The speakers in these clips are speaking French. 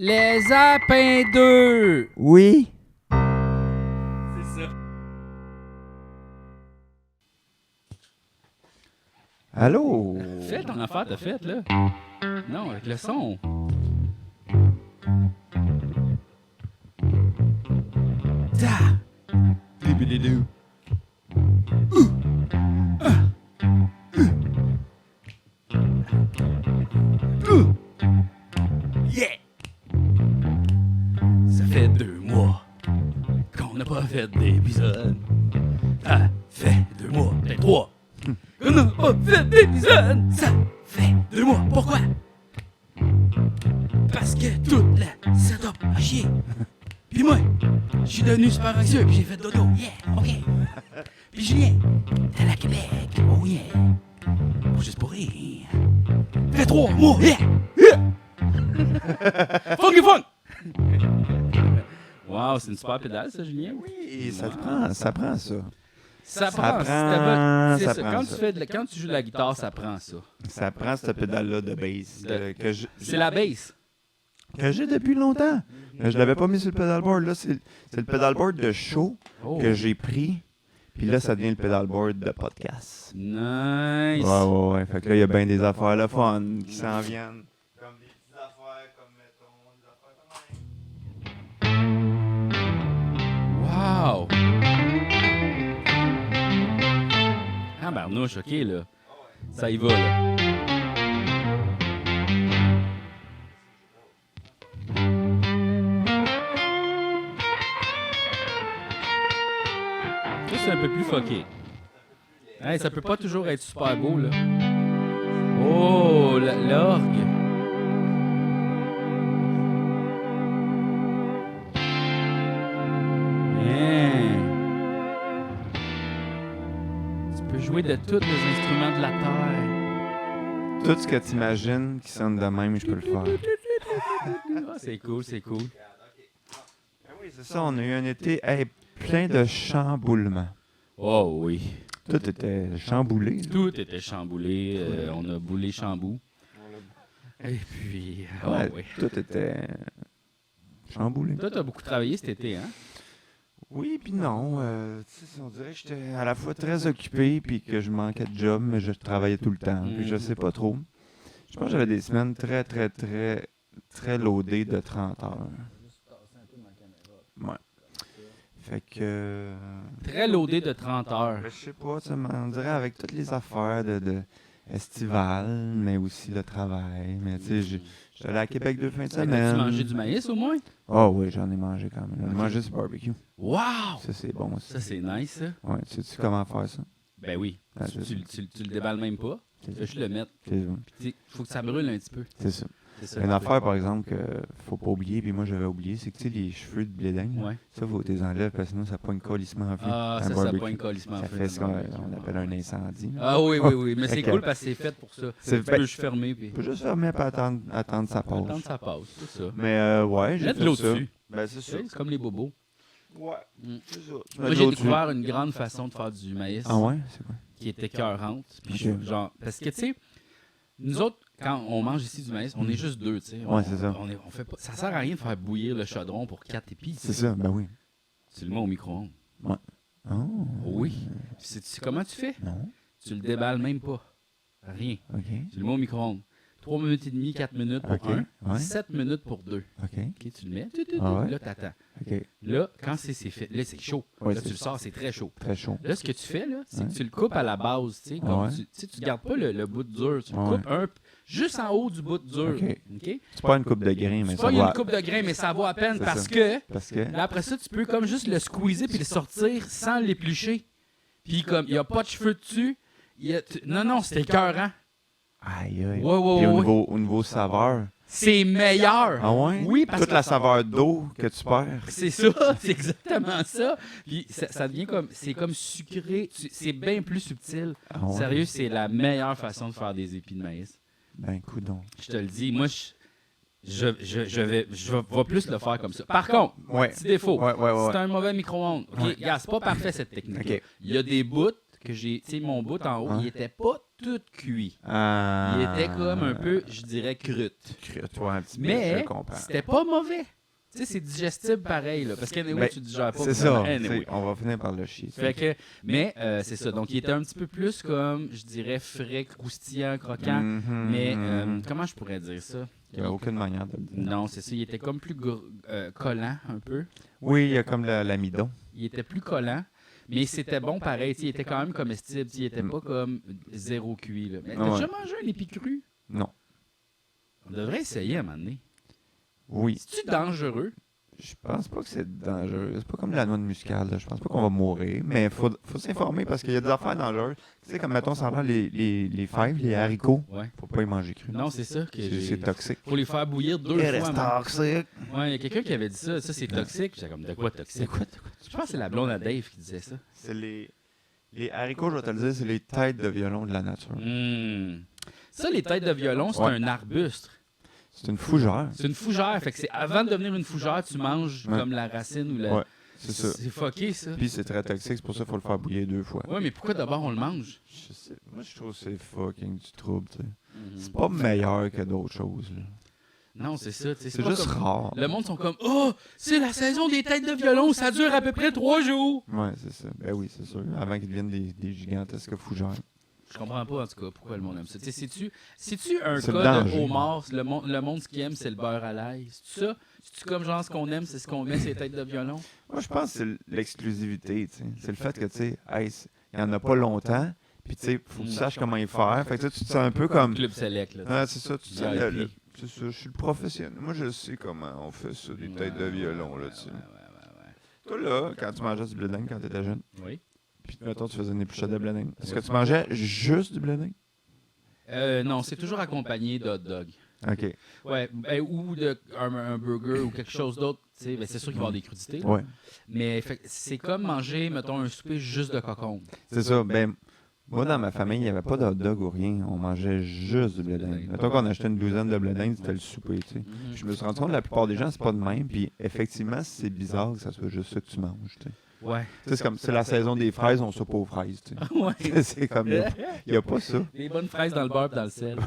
Les Apins 2! Oui. C'est ça. Allô? Fais ton affaire, t'as fait, là. Non, avec le son. Ta! Bibididou. Yeah! Ça fait 2 mois qu'on n'a pas fait d'épisode. Ça fait 2 mois, peut-être 3. On n'a pas fait d'épisode. Ça fait 2 mois. Pourquoi? Parce que toute la setup a chier. Puis moi, je suis devenu super anxieux puis j'ai fait dodo. Yeah, ok. Puis Julien, t'es à Québec. Oh yeah. Oh, juste pour rire. Fait 3 mois. Yeah. Yeah. Funky funk. Wow, c'est une super pédale, ça, Julien? Oui, ça prend ça. Ça prend. prend C'est ça ça. prend Quand, ça. quand tu joues de la guitare, ça prend ça. Ça prend cette pédale-là de bass C'est la bass. que j'ai depuis longtemps. Je l'avais pas mis sur le pedalboard. Là, c'est le pedalboard de show Oh. que j'ai pris. Puis là, ça devient le pedalboard de podcast. Nice. Ouais. Fait que là, il y a bien des affaires le fun qui s'en viennent. Comme des petites affaires, comme mettons, des affaires comme Wow. Ah, barnouche, ok, là. Ça y va, là. Ça, c'est un peu plus fucké. Hey, ça peut pas toujours être super beau, là. Oh, l'orgue. Yeah. Tu peux jouer de tous les instruments de la terre. Tout ce que tu imagines qui sonne de même, je peux le faire. Ah, c'est cool, c'est cool. Oui, c'est ça, on a eu un été plein de chamboulements. Oh oui. Tout était chamboulé. là. Tout était chamboulé. On a boulé chambou. Et puis, oh, Ouais, oui. Tout était chamboulé. Toi, t'as beaucoup travaillé cet été, hein? Oui, puis non. Tu sais, on dirait que j'étais à la fois très occupé puis que je manquais de job, mais je travaillais tout le temps. Puis je sais pas trop. Je pense que j'avais des semaines très loadées de 30 heures. Ouais. Fait que... Très loadé de 30 heures. je sais pas, tu sais, on dirait avec toutes les affaires de estivales, mais aussi le travail. Mais tu sais, j'étais allé à Québec 2 fins de T'as-tu semaine. mangé du maïs au moins? Ah oui, j'en ai mangé quand même. J'ai mangé du barbecue. Wow! Ça, c'est bon aussi. Ça, c'est nice, ça. Ouais, sais-tu comment faire ça? Ben oui. Ah, Tu, c'est tu le déballes même pas. Tu fais juste le mettre. C'est Il faut que ça brûle un petit peu. c'est ça. C'est ça. Une affaire, par exemple, qu'il faut pas oublier, puis moi j'avais oublié, c'est que tu sais, les cheveux de blé d'Inde, Ouais. ça, faut que tu les enlèves parce que sinon ça pogne colissement en feu. Ah, un ça barbecue. pogne colissement. Ça fait ce qu'on appelle un incendie. là. Ah oui. Mais c'est Fait que- cool parce que c'est fait pour ça. C'est Tu fait- peux juste fermer puis Tu peux juste fermer et attendre sa pause. attendre ça passe. C'est ça. Mais ouais, j'ai Mettre de fait l'eau ça. dessus. Ben c'est ça. C'est comme les bobos. Ouais, Mm. c'est ça. Tu mets Moi, de j'ai l'eau dessus. découvert une grande façon de faire du maïs Ah ouais? C'est quoi? qui était écœurante. Puis Ok. genre, parce que, tu sais, nous autres, quand on mange ici du maïs, on est juste deux, tu sais. Ouais, c'est ça. On fait pas, ça sert à rien de faire bouillir le chaudron pour 4 épis. C'est ça, ben oui. Tu le mets au micro-ondes. Oh, Oui. Puis sais comment tu fais? non. Tu le déballes même pas. Rien. OK. Tu le mets au micro-ondes. 3 minutes et demie, 4 minutes pour Ok, un, ouais. 7 minutes pour deux. OK. OK, tu le mets. Ah ouais? Là, t'attends. OK. Là, quand c'est fait, là, c'est chaud. Ouais, Là, c'est- tu le sors, c'est très chaud. Très chaud. Là, ce que tu fais, là, c'est Ouais. que tu le coupes à la base, tu sais, comme Ouais. tu sais, tu gardes pas le bout dur, tu le Ouais. coupes juste en haut du bout dur, Ok. OK? C'est pas une coupe de grains, mais C'est ça pas va... une coupe de grains, mais ça vaut à peine C'est parce ça. que Parce que... là, après ça, tu peux comme juste le squeezer puis le sortir sans l'éplucher. Puis comme il y a pas de cheveux dessus, non, c'est écœurant. Aïe, aïe. Ouais, ouais, Puis ouais. au niveau saveur... C'est meilleur. Ah ouais? Oui, parce Toute que la saveur d'eau que tu perds. c'est ça, c'est exactement ça. Puis ça devient comme, c'est comme sucré, c'est bien plus subtil. Ah ouais? Sérieux, c'est la meilleure façon de faire des épis de maïs. Ben, coudonc. Je te le dis, moi, je vais plus le faire comme ça. Par contre, Ouais. petit défaut, Ouais. c'est un mauvais micro-ondes. OK, Ouais. Regarde, c'est pas parfait cette technique. OK. Il y a des bouts que j'ai, tu sais, mon bout en haut, Ouais. il était pas tout cuit. Ah. Il était comme un peu, je dirais, crute. Ouais, un petit peu, je Mais comprends. c'était pas mauvais. Tu sais, c'est digestible pareil, là, parce qu'anyway, Ben, tu digères pas. C'est ça. vraiment. Anyway. On va finir par le chier. ça. Fait que, mais c'est ça. Donc, il était un petit peu plus comme, je dirais, frais, croustillant, croquant. Mhm, Mais mhm. comment je pourrais dire ça? Il n'y a aucune manière de le dire. Non, c'est ça. Il était comme plus collant un peu. Oui, il y a comme l'amidon. Il était plus collant. Mais c'était bon pareil. Tu sais, il était quand même comestible. Tu sais, il était pas comme zéro cuit. Là. Mais t'as Ouais. déjà mangé un épi cru? Non. On devrait essayer à un moment donné. Oui. C'est-tu dangereux? Je pense pas que c'est dangereux. C'est pas comme la noix de muscade. Là. Je pense pas qu'on va mourir. Mais il faut s'informer parce qu'il y a des affaires dangereuses. Tu sais, comme mettons, ça a l'air les fèves, les haricots. Ouais. Faut pas y manger cru. Non, c'est ça. Que C'est toxique. faut les faire bouillir 2 fois. même. toxique. Ouais, il y a quelqu'un qui avait dit ça. Ça, c'est toxique. J'étais comme, de quoi toxique? Je pense que c'est la blonde à Dave qui disait ça. C'est les haricots, je vais te le dire, c'est les têtes de violon de la nature. Ça, les têtes de violon, c'est Ouais. un arbuste. C'est une fougère. C'est une fougère. Fait que c'est avant de devenir une fougère, tu manges Ouais. comme la racine ou la. Ouais, c'est ça. C'est fucké, ça. Puis c'est très toxique, c'est pour ça qu'il faut le faire bouillir 2 fois. Ouais, mais pourquoi d'abord on le mange? Je sais. Moi, je trouve que c'est fucking du trouble, tu sais. C'est pas meilleur que d'autres choses, là. Non, c'est ça. tu sais, C'est pas juste comme- rare. Le monde sont comme, oh, c'est la saison des têtes de violon, ça dure à peu près 3 jours. Ouais, c'est ça. Ben oui, c'est sûr. Avant qu'ils deviennent des gigantesques fougères. Je comprends pas, en tout cas, pourquoi le monde aime ça. Tu sais, c'est-tu un C'est le cas de danger. homard? Le monde, ce qu'il aime, c'est le beurre à l'ail. C'est ça? C'est-tu comme genre ce qu'on aime, c'est ce qu'on met, c'est les têtes de violon? Moi, je pense que c'est l'exclusivité, tu sais. C'est le fait que, tu sais, hey, il y en a pas longtemps, puis tu sais, faut que tu saches comment y faire. Fait que tu te sens un peu comme... Club Select, là. Ah, c'est ça, tu te sens... VIP. C'est ça, je suis le professionnel. Moi, je sais comment on fait ça, des têtes de violon, là, tu sais. Toi, là, quand tu mangeais du blé d'Inde quand t'étais jeune, Oui. puis mettons, tu faisais une épluchette de blé d'Inde, est-ce que tu mangeais juste du blé d'Inde? Non, c'est toujours accompagné d'hot dog. OK. Ouais, ben, ou un burger ou quelque chose d'autre. Tu sais, ben, c'est sûr qu'il va y avoir des crudités. là. Ouais. Mais c'est comme manger, mettons, un souper juste de cocon. C'est ça. Ben, moi, dans ma famille, il n'y avait pas de hot dog ou rien. On mangeait juste du blé d'Inde. Mettons qu'on achetait une douzaine de blé d'Inde, c'était le souper, tu sais. Puis je me suis rendu compte que la plupart des gens, c'est pas de même. Puis effectivement, c'est bizarre que ça soit juste ça que tu manges, tu sais. Ouais. Tu sais, c'est comme, c'est la saison des fraises, on soupe aux fraises, tu sais. Ouais. C'est comme, il n'y a pas ça. Des bonnes fraises dans le beurre et dans le sel.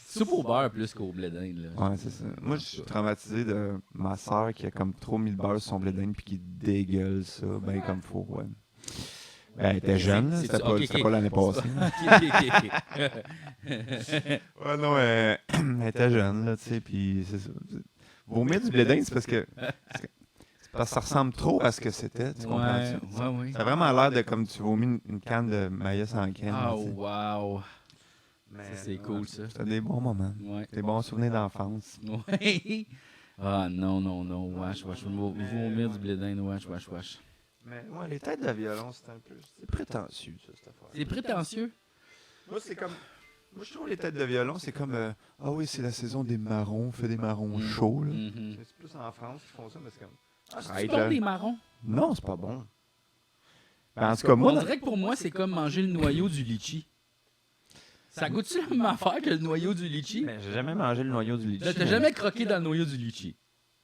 Soupe au beurre plus qu'au blé d'Inde. Là. Ouais, c'est ça. Moi, je suis traumatisé de ma soeur qui a comme trop mis de beurre sur son blé d'Inde puis qui dégueule ça, ben comme faut, ouais. Ben, elle était jeune, là, c'était pas, ok, c'était ok. pas l'année passée. Ouais, non, elle était jeune, là, tu sais, puis c'est ça. Vomir du blé d'Inde, c'est parce que ça ressemble trop à ce que c'était, tu comprends Ouais, ça? ouais, ouais. Ça a vraiment l'air de comme tu vomis une canne de maïs en canne. Ah, tu sais. wow. Mais, Ça, c'est cool, ça. C'était des bons moments. Ouais. Des bons souvenirs d'enfance. Ouais. Ah, non, wesh. Vomir du blé d'Inde, wesh. Mais ouais, les têtes de violon, c'est un peu... C'est prétentieux, ça, cette affaire. C'est prétentieux. Moi, c'est comme... Moi, je trouve les têtes de violon, c'est comme... ah oui, c'est la saison des marrons, on fait des marrons chauds, là. Mhm. C'est plus en France qui font ça, mais c'est comme... Ah, c'est Arrête, bon là. des marrons. Non, c'est pas bon. Ben, en tout cas, moi... On dirait que pour moi, c'est comme manger le noyau du litchi. Ça goûte-tu la même affaire que le noyau du litchi? Ben, j'ai jamais mangé le noyau du litchi. T'as jamais croqué dans le noyau du litchi?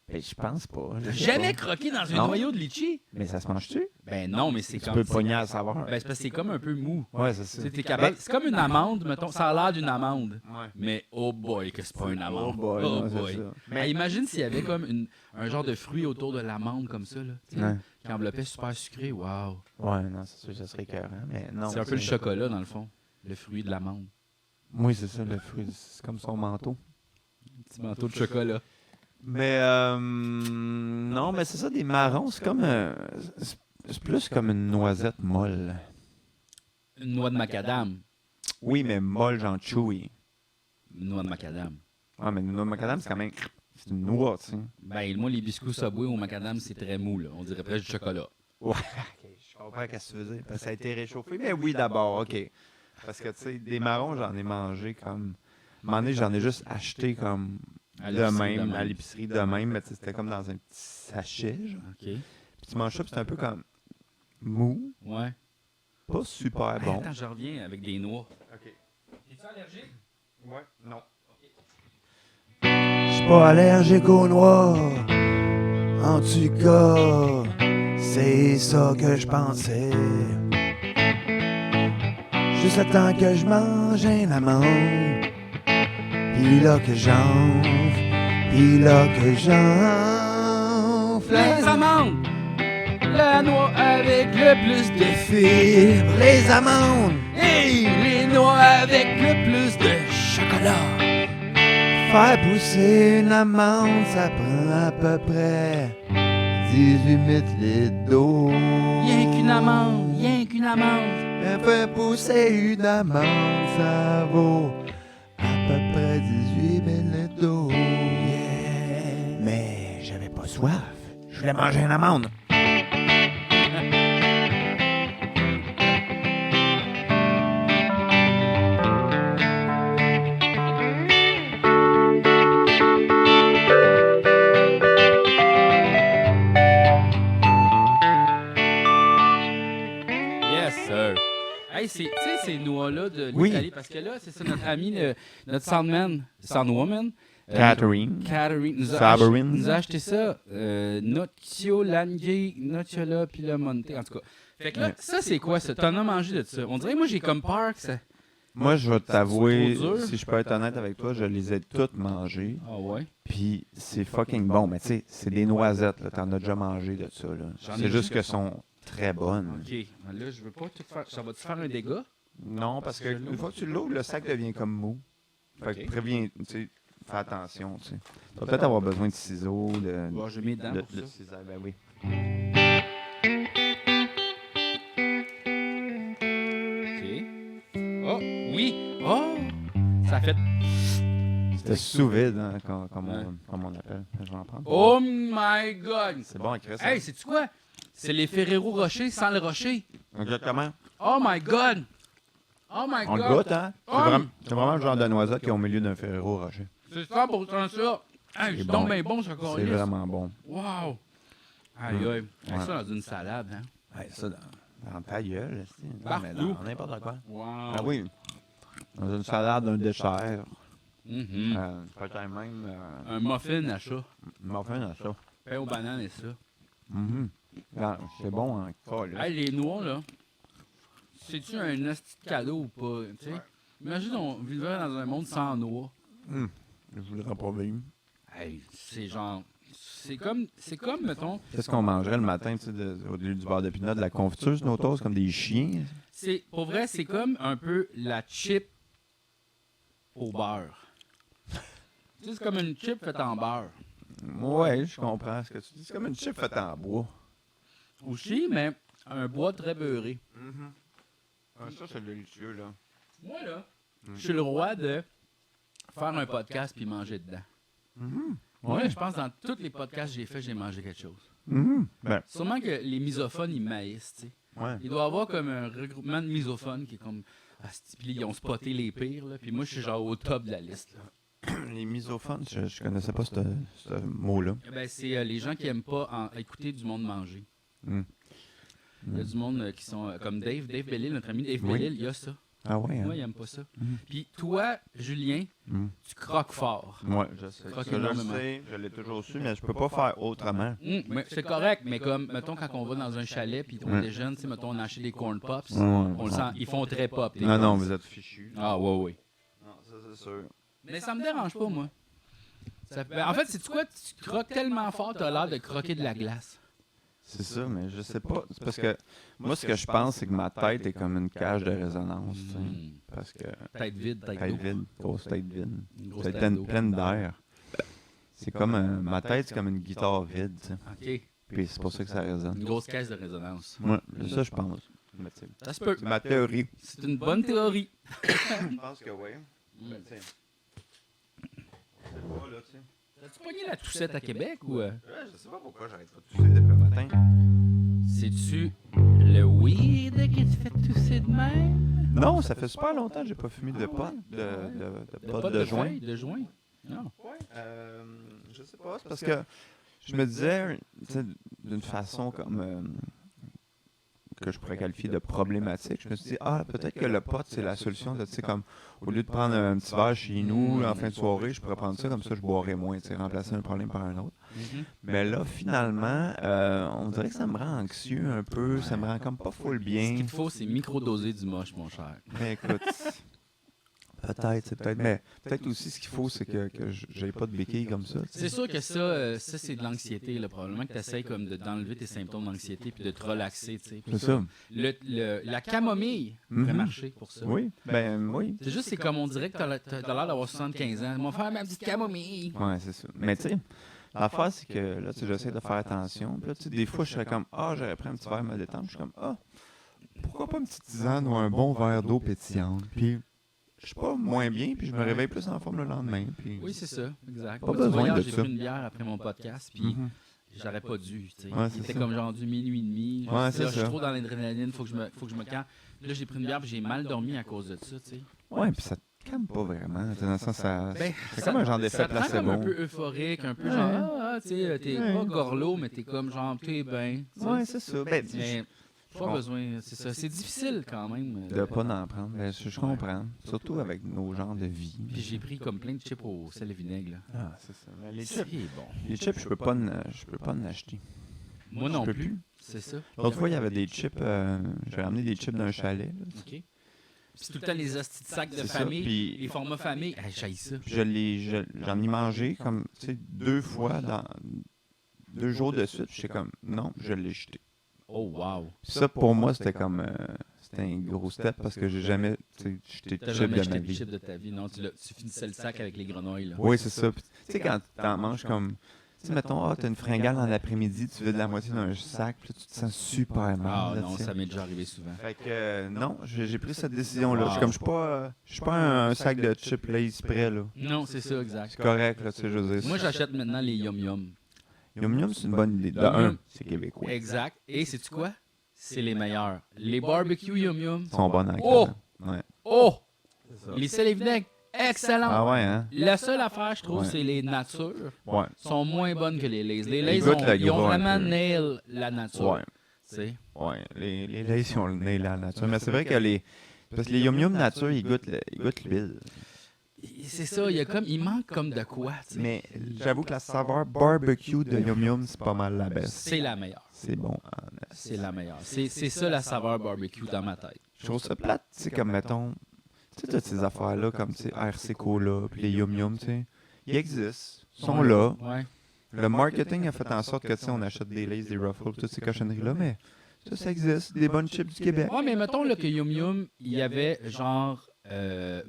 Ben, je pense pas. je sais Jamais pas. croqué dans un Non. noyau de litchi? Mais ça se mange-tu? Ben non, mais c'est Tu comme... peux pogner à savoir. Ben, c'est parce que c'est comme un peu mou. Ouais, c'est Tu ça. sais, t'es capable... C'est comme une amande, mettons. Ça a l'air d'une amande. Ouais. Mais oh boy, que c'est pas une amande. Oh boy, non, c'est ça. Mais imagine s'il y avait comme un genre de fruit autour de l'amande comme ça, là. Tu sais, Ouais. qui enveloppait super sucré. Wow. Ouais, non, c'est sûr que ça serait écœurant, mais non. C'est un peu le chocolat, dans le fond. Le fruit de l'amande. Oui, c'est ça, le fruit. C'est comme son manteau. Petit manteau de chocolat. Mais, non, mais c'est ça, des marrons, c'est comme... c'est plus comme une noisette molle. Une noix de macadam. Oui, mais molle, genre chewy. Une noix de macadam. Ah, mais une noix de macadam, c'est quand même... C'est une noix, tu sais. Ben, moi, les biscuits Subway au macadam, c'est très mou, là. On dirait presque du chocolat. Ouais, ok, je comprends ce que tu veux dire. Parce que ça a été réchauffé. Mais oui, d'abord, ok. Parce que, tu sais, des marrons, j'en ai mangé comme... À un moment donné, j'en ai juste acheté comme... À De l'épicerie, même, de à même. l'épicerie, de même. Mais tu sais, c'était comme dans un petit sachet, genre. OK. Puis tu manges ça, puis c'est un peu comme... Mou. Ouais. Pas super Hey, bon. attends, je reviens avec des noix. Ok. Es-tu allergique? Ouais, non. Je suis pas allergique aux noix. En tout cas, c'est ça que je pensais. Juste le temps que je mange une amande. Pis là que j'enfle. Pis là que j'enfle. Les amandes! La noix avec le plus de fibres. Les amandes. Hey! Les noix avec le plus de chocolat. Faire pousser une amande, ça prend à peu près 18 litres d'eau. Rien qu'une amande, rien qu'une amande. Faire pousser une amande, ça vaut à peu près 18 litres d'eau. Yeah. Mais j'avais pas soif. Je voulais manger une amande. Yes, sir. Hey, tu sais, ces noix-là de Oui. l'Italie, parce que là, c'est ça, notre ami, notre soundwoman, Catherine. Catherine, Sabarine. nous a acheté ça. Noccio, Langhe, Nocciola, Pilamonte, en tout cas. Fait que là, ça, c'est quoi ça? T'en as mangé de ça? On dirait, moi, j'ai comme peur que ça... Moi, je vais t'avouer, trop dur. si je peux être honnête avec toi, je les ai toutes mangées. Ah ouais? Puis c'est fucking bon. Mais tu sais, c'est des noisettes, là. T'en as déjà mangé de ça, là. J'en ai C'est vu juste que qu'elles sont très bonnes. OK. Là, je veux pas tout faire... Ça va-tu faire un dégât? Non, parce que une fois que tu l'ouvres, le sac devient comme mou. Fait que Ok. préviens, tu sais, fais attention, tu sais. Tu vas peut-être avoir besoin de ciseaux, Bon, je mets dedans de pour ça. ciseaux, ben oui. OK. Oh, oui! Oh! Ça fait... C'était sous vide, hein, comme, Ouais. comme on appelle. Je vais en prendre. Oh my God! C'est bon, Chris. Hey, sais-tu quoi? C'est les Ferrero Rocher sans le rocher. Exactement. Oh my God! Oh my On God! le goûte, hein? Oh. C'est vraiment le genre de noisette qui est au milieu d'un Ferrero Rocher. C'est 100% ça. Hey, C'est c'est bon. donc bien bon, ça, C'est colis. vraiment bon. Wow! Aïe, aïe. Hey, Ouais. ça dans une salade, hein? Ouais, ça, dans ta gueule, c'est Partout. dans n'importe quoi. Wow! Ah oui. Dans une salade, un dessert. Mhm. Peut-être même Un muffin à chat. muffin à ça. Pain aux bananes et ça. Mhm. Ah, c'est bon en col. Hey, les noix, là. C'est-tu un esti de cadeau ou pas? Tu sais? Imagine, on vivrait dans un monde sans noix. Je voudrais pas vivre. Hey, c'est genre. C'est comme, mettons. Qu'est-ce qu'on mangerait le matin, tu sais, au lieu du beurre de pinot, de la confiture, nos toasts, comme des chiens? Pour vrai, c'est comme un peu la chip au beurre. Tu sais, c'est comme une chip faite en beurre. Ouais, je comprends ce que tu dis. C'est comme une chip faite en bois. Aussi, mais un bois très beurré. Ça, c'est délicieux, là. Moi, là, je suis le roi de faire un podcast puis manger dedans. Ouais, je pense que dans tous les podcasts que j'ai faits, j'ai mangé quelque chose. Ben, Sûrement que les misophones, ils maïssent, tu sais. ouais. Il doit y avoir comme un regroupement de misophones qui est comme... Puis ils ont spoté les pires, là. Puis moi, je suis genre au top de la liste, là. Les misophones, je connaissais pas ce mot-là. Eh ben, c'est les gens qui aiment pas écouter du monde manger. Mm. Il y a du monde qui sont comme Dave Bellil, notre ami Dave Oui. Bellil, il y a ça. Ah ouais, hein? Moi, il aime pas ça. Mhm. Puis toi, Julien, Mm. tu croques fort. Ouais, je sais. Croque Ça, je le énormément. sais, je l'ai toujours su, mais je peux pas faire autrement. Mais c'est correct, mais comme, mettons, quand on va dans un chalet puis on Ouais. déjeune, tu sais, mettons, on achète des corn pops, Ouais, on le ouais. sent, ils font très pop. les Non, corns. non, vous êtes fichus. Ah, ouais. Non, ça, c'est sûr. Mais ça me dérange pas, moi. En fait, c'est quoi? Tu croques tellement fort, t'as l'air de croquer de la glace. C'est ça, mais je sais pas. C'est parce que moi, ce que je pense, c'est que ma tête est comme une cage de résonance. tu sais. Parce que Tête vide, tête tête d'eau. vide, grosse tête vide. Une grosse Tête tête pleine, d'eau. pleine d'air. C'est comme ma tête, c'est comme une guitare vide. tu sais. OK. Puis c'est pour ça que ça résonne. Une grosse caisse de résonance. Ouais, c'est ça, je pense. Mais tu sais, Ça se peut. c'est ma théorie. C'est une bonne théorie. Je pense que oui. Mm. Ben, tu sais. C'est pas, là, tu sais. As-tu pogné la toussette à Québec ou... Ouais, je sais pas pourquoi j'arrête pas de tousser depuis le matin. C'est-tu le weed qui te fait tousser de même? Non, ça fait super longtemps que j'ai pas fumé de pot, de pot de joint. feuilles, de joint? Non. Ouais, je sais pas, c'est parce que je me disais, tu sais, d'une façon comme que je pourrais qualifier de problématique. Je me suis dit, peut-être que le pot, c'est la solution. Tu sais, comme, au lieu de prendre un petit verre chez nous, en fin de soirée, je pourrais prendre ça, comme ça, je boirais moins, tu sais, remplacer un problème par un autre. Mais là, finalement, on dirait que ça me rend anxieux un peu, ça me rend comme pas full Ce bien. qu'il te faut, c'est micro-doser du moche, mon cher. Mais écoute, peut-être, mais peut-être aussi ce qu'il faut, c'est que j'ai pas de béquilles comme ça. tu sais. C'est sûr que ça c'est de l'anxiété. Là. Probablement que tu essaies comme d'enlever tes symptômes d'anxiété puis de te relaxer. Tu sais. C'est ça. La camomille pourrait Mhm. marcher pour ça. Oui, oui. C'est juste, c'est comme on dirait que t'as l'air d'avoir 75 ans. Mon frère, ma petite camomille. Ouais, c'est ça. Mais tu sais, l'affaire, c'est que là, tu sais, j'essaie de faire attention. Puis là, tu sais, des fois, je serais comme, j'aurais pris un petit verre me détendre. Je suis comme, pourquoi pas une petite tisane ou un bon verre d'eau pétillante. Puis, je suis pas moins bien, puis je me réveille plus en forme le lendemain. Puis... Oui, c'est ça, exact. Pas Moi, besoin tu vois, de j'ai ça. pris une bière après mon podcast, puis Mhm. j'aurais pas dû. Tu sais. Ouais, Il c'est était ça. comme genre du minuit et demi. Ouais, Je c'est je suis ça. trop dans l'adrénaline, faut que je me calme. Là, j'ai pris une bière, puis j'ai mal dormi à cause de ça. Tu sais. Ouais, puis ça te calme pas vraiment. Dans le sens, ça. Ben, C'est comme un genre d'effet ça te rend comme un placebo. peu euphorique, un peu Ouais. genre, tu sais, t'es Ouais. pas gorlot, mais t'es comme genre, t'es bien. tu sais. Ouais, c'est ça. Ben, Mais pas comprends. besoin, c'est ça. C'est difficile quand même. de pas en prendre. Ben, je comprends. Surtout avec nos genres de vie. Puis j'ai pris comme plein de chips au sel et vinaigre. Là. Ah, c'est ça. Ben, les C'est chips, bon. je peux pas en acheter. Moi non peux plus. C'est ça. L'autre fois, il y avait des chips. J'ai ramené des chips d'un chalet. Là, OK. Puis c'est tout le temps les hosties de sacs de C'est ça, famille, puis- les formats famille. Hey, j'haïs ça. Puis j'en ai mangé comme, tu sais, 2 fois dans 2 jours de suite. J'étais comme, non, je l'ai jeté. Oh, wow. Puis ça, pour moi, c'était comme, c'était un gros step parce que j'ai jamais, tu sais, jeté de T'as chips jamais de jeté ma de vie. chips de ta vie. Non, tu finissais le sac avec les grenouilles. Là. Oui, c'est ça. Puis, tu sais, quand t'en manges comme, tu sais, mettons, t'as une fringale en après-midi, tu veux de la moitié d'un sac, puis là, tu te sens super mal. Ah là, non, tu sais. ça m'est déjà arrivé souvent. Fait que, non, j'ai pris cette décision-là. Wow. Je suis comme, je suis pas un sac de chips Lay's prêt, là. Non, c'est ça, exact. C'est correct, là, tu sais, je veux dire. Moi, j'achète maintenant les Yum Yum. Yum Yum, c'est une bonne idée. De Yum un, Yum. c'est québécois. Exact. Et sais-tu quoi? C'est les meilleurs. Les barbecue Yum Yum. Ils sont bonnes en Oh! canne. Ouais. Oh! Les sel et vinaigre, excellent. Ah ouais, hein? La seule affaire, je trouve, Ouais. c'est les natures Ouais. sont moins bonnes que les Lays. Les Lays, Ils goûtent le ils ont gras un vraiment peu. nail la nature. Ouais. Tu sais. Ouais. Les Lay's, ils ont le nez là, la nature. Mais c'est vrai que parce que les Yum Yum nature, ils goûtent l'huile. C'est ça, il manque comme de quoi, tu sais. Mais j'avoue que la saveur barbecue de Yum Yum, c'est pas mal la baisse. C'est la meilleure. C'est bon. C'est la meilleure. C'est ça la saveur barbecue dans ma tête. Je trouve ça plate, tu sais, comme mettons, tu sais, toutes ces affaires-là, comme, tu sais, RC Cola, puis les Yum Yum, tu sais, ils existent, ils sont là. Ouais. Le marketing a fait en sorte que, tu sais, on achète des Lays, des Ruffles, toutes ces cochonneries-là, mais ça existe, des bonnes chips du Québec. Ouais, mais mettons là, que Yum Yum, il y avait genre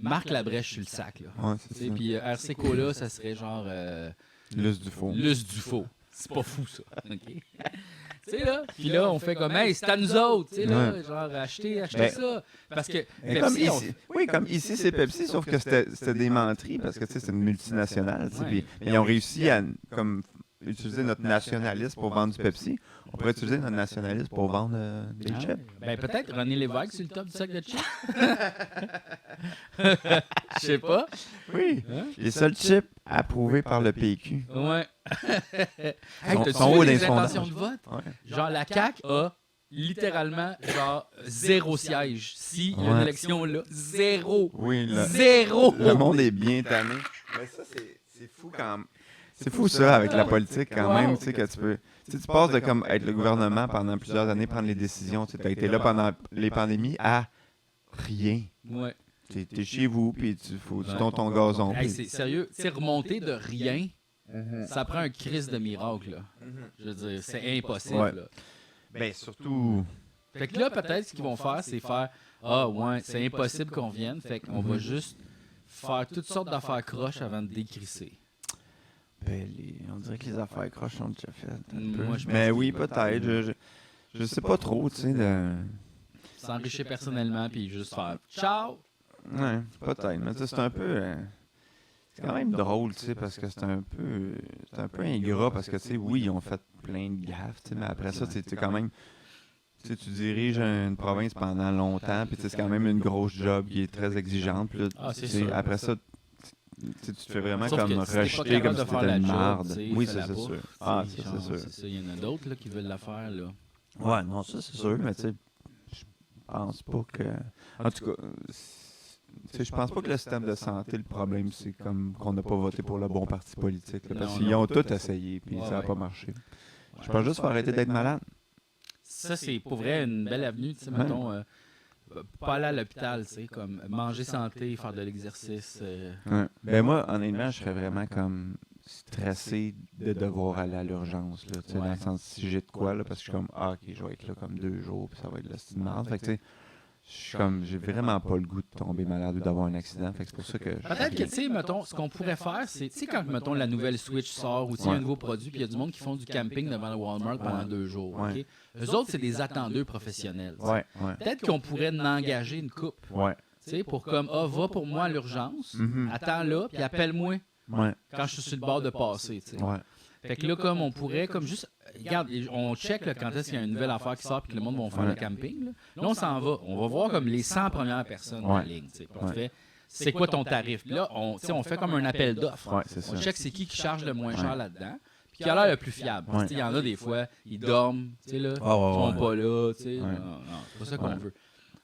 Marc Labrèche sur le sac. Là. Ouais, Tu c'est sais, ça. puis RC Cola, ça serait genre Luce du faux. Luce du faux. C'est pas fou, ça. OK? Tu sais, là, puis là, on fait comme, hey, c'est à nous autres, tu sais, là, Ouais. genre, achetez Ben, ça. Parce que Mais comme Pepsi, ici, oui, comme ici, c'est Pepsi, sauf que c'était des menteries, parce que, tu sais, c'est une multinationale, tu sais, Ouais. puis ils ont réussi à, comme, utiliser notre nationalisme pour vendre du Pepsi. On pourrait utiliser notre nationalisme pour vendre des Ah, chips. ben peut-être René Lévesque sur le top du sac de chips. Je sais pas. Oui. Hein? Les seuls chips approuvés par le PQ. Ouais. Hey, Sont- t'as-tu sont vu hauts les dans les intentions de sondages. vote? Ouais. Genre, la CAQ a littéralement, genre, 0 siège. S'il y a une Ouais. élection là, 0. Oui, Zéro. le monde est bien tanné. Mais ça, c'est fou quand même. C'est fou ça avec la politique quand même, tu sais que tu passes de comme être le gouvernement pendant plusieurs années, prendre les décisions, tu as été là pendant les pandémies à rien. Ouais. T'es chez vous, puis tu Ouais. tonds ton gazon. Hey, puis- c'est sérieux, tu sais, remonter de rien, ça prend un crise de miracle, là. Je veux dire, c'est impossible, Ouais. là. Ben surtout, Fait que là, peut-être, ce qu'ils vont faire, c'est faire « Ah, ouais, c'est impossible qu'on vienne, fait qu'on va juste faire toutes sortes d'affaires croches avant de décrisser. » ben, on dirait que les affaires croches sont déjà faites. un peu. Moi, je Mais pense oui, que- peut-être. Je sais pas trop, tu sais. S'enrichir personnellement, puis juste faire « Ciao! Ouais, peut-être. Mais tu sais, c'est un peu. C'est quand même drôle, tu sais, parce que c'est un peu ingrat, parce que, tu sais, oui, ils ont fait plein de gaffes, tu sais, mais après ça, tu sais, quand même. Tu sais, tu diriges une province pendant longtemps, puis tu sais, c'est quand même une grosse job qui est très exigeante. Puis là, Ah, c'est tu sais, sûr. après ça, tu sais, tu te fais vraiment Sauf comme que si t'es pas rejeter capable comme de si faire t'étais la une job, marde. tu sais, Oui, fais la c'est bouffe, sûr. tu Ah, sais, ça, genre, c'est sûr. C'est ça, il y en a d'autres là, qui veulent la faire, là. Ouais, non, ça, c'est sûr, mais tu sais, pense pas que... En tout cas, je pense pas que le système de santé, le problème, c'est comme qu'on n'a pas voté pour le bon parti politique. Là, parce qu'ils ont tout essayé, puis ça n'a pas marché. Je pense juste qu'il faut arrêter d'être malade. Ça, c'est pour vrai une belle avenue, tu sais, mettons, pas aller à l'hôpital, tu sais, comme manger santé, faire de l'exercice. Ouais. Ben moi, honnêtement, je serais vraiment comme stressé de devoir aller à l'urgence, là, tu sais, dans le sens si j'ai de quoi, là, parce que je suis comme, ok, je vais être là comme 2 jours, puis ça va être le style de merde. Fait que, tu sais, je suis comme, j'ai vraiment pas le goût de tomber malade ou d'avoir un accident. Fait que c'est pour ça que... Peut-être que, tu sais, mettons, ce qu'on pourrait faire, c'est, tu sais, quand, mettons, la nouvelle Switch sort ou s'il y a un nouveau produit, puis il y a du monde qui font du camping devant le Walmart pendant 2 jours, OK? Eux autres, c'est des attendeux professionnels. Peut-être qu'on pourrait en engager une coupe, tu sais, pour comme, va pour moi à l'urgence, attends là, puis appelle-moi quand je suis sur le bord de passer, tu sais. Fait que là, comme on pourrait, comme juste, regarde, on check là, quand est-ce qu'il y a une nouvelle affaire qui sort et que le monde va faire le camping. Là, on s'en va. On va voir comme les 100 premières personnes en ligne. Puis on fait, c'est quoi ton tarif? Puis là, on fait comme un appel d'offres. On check c'est qui charge le moins cher là-dedans. Puis qui a l'air le plus fiable. Il y en a des fois, ils dorment, là, ils sont pas là. Non, c'est pas ça qu'on veut.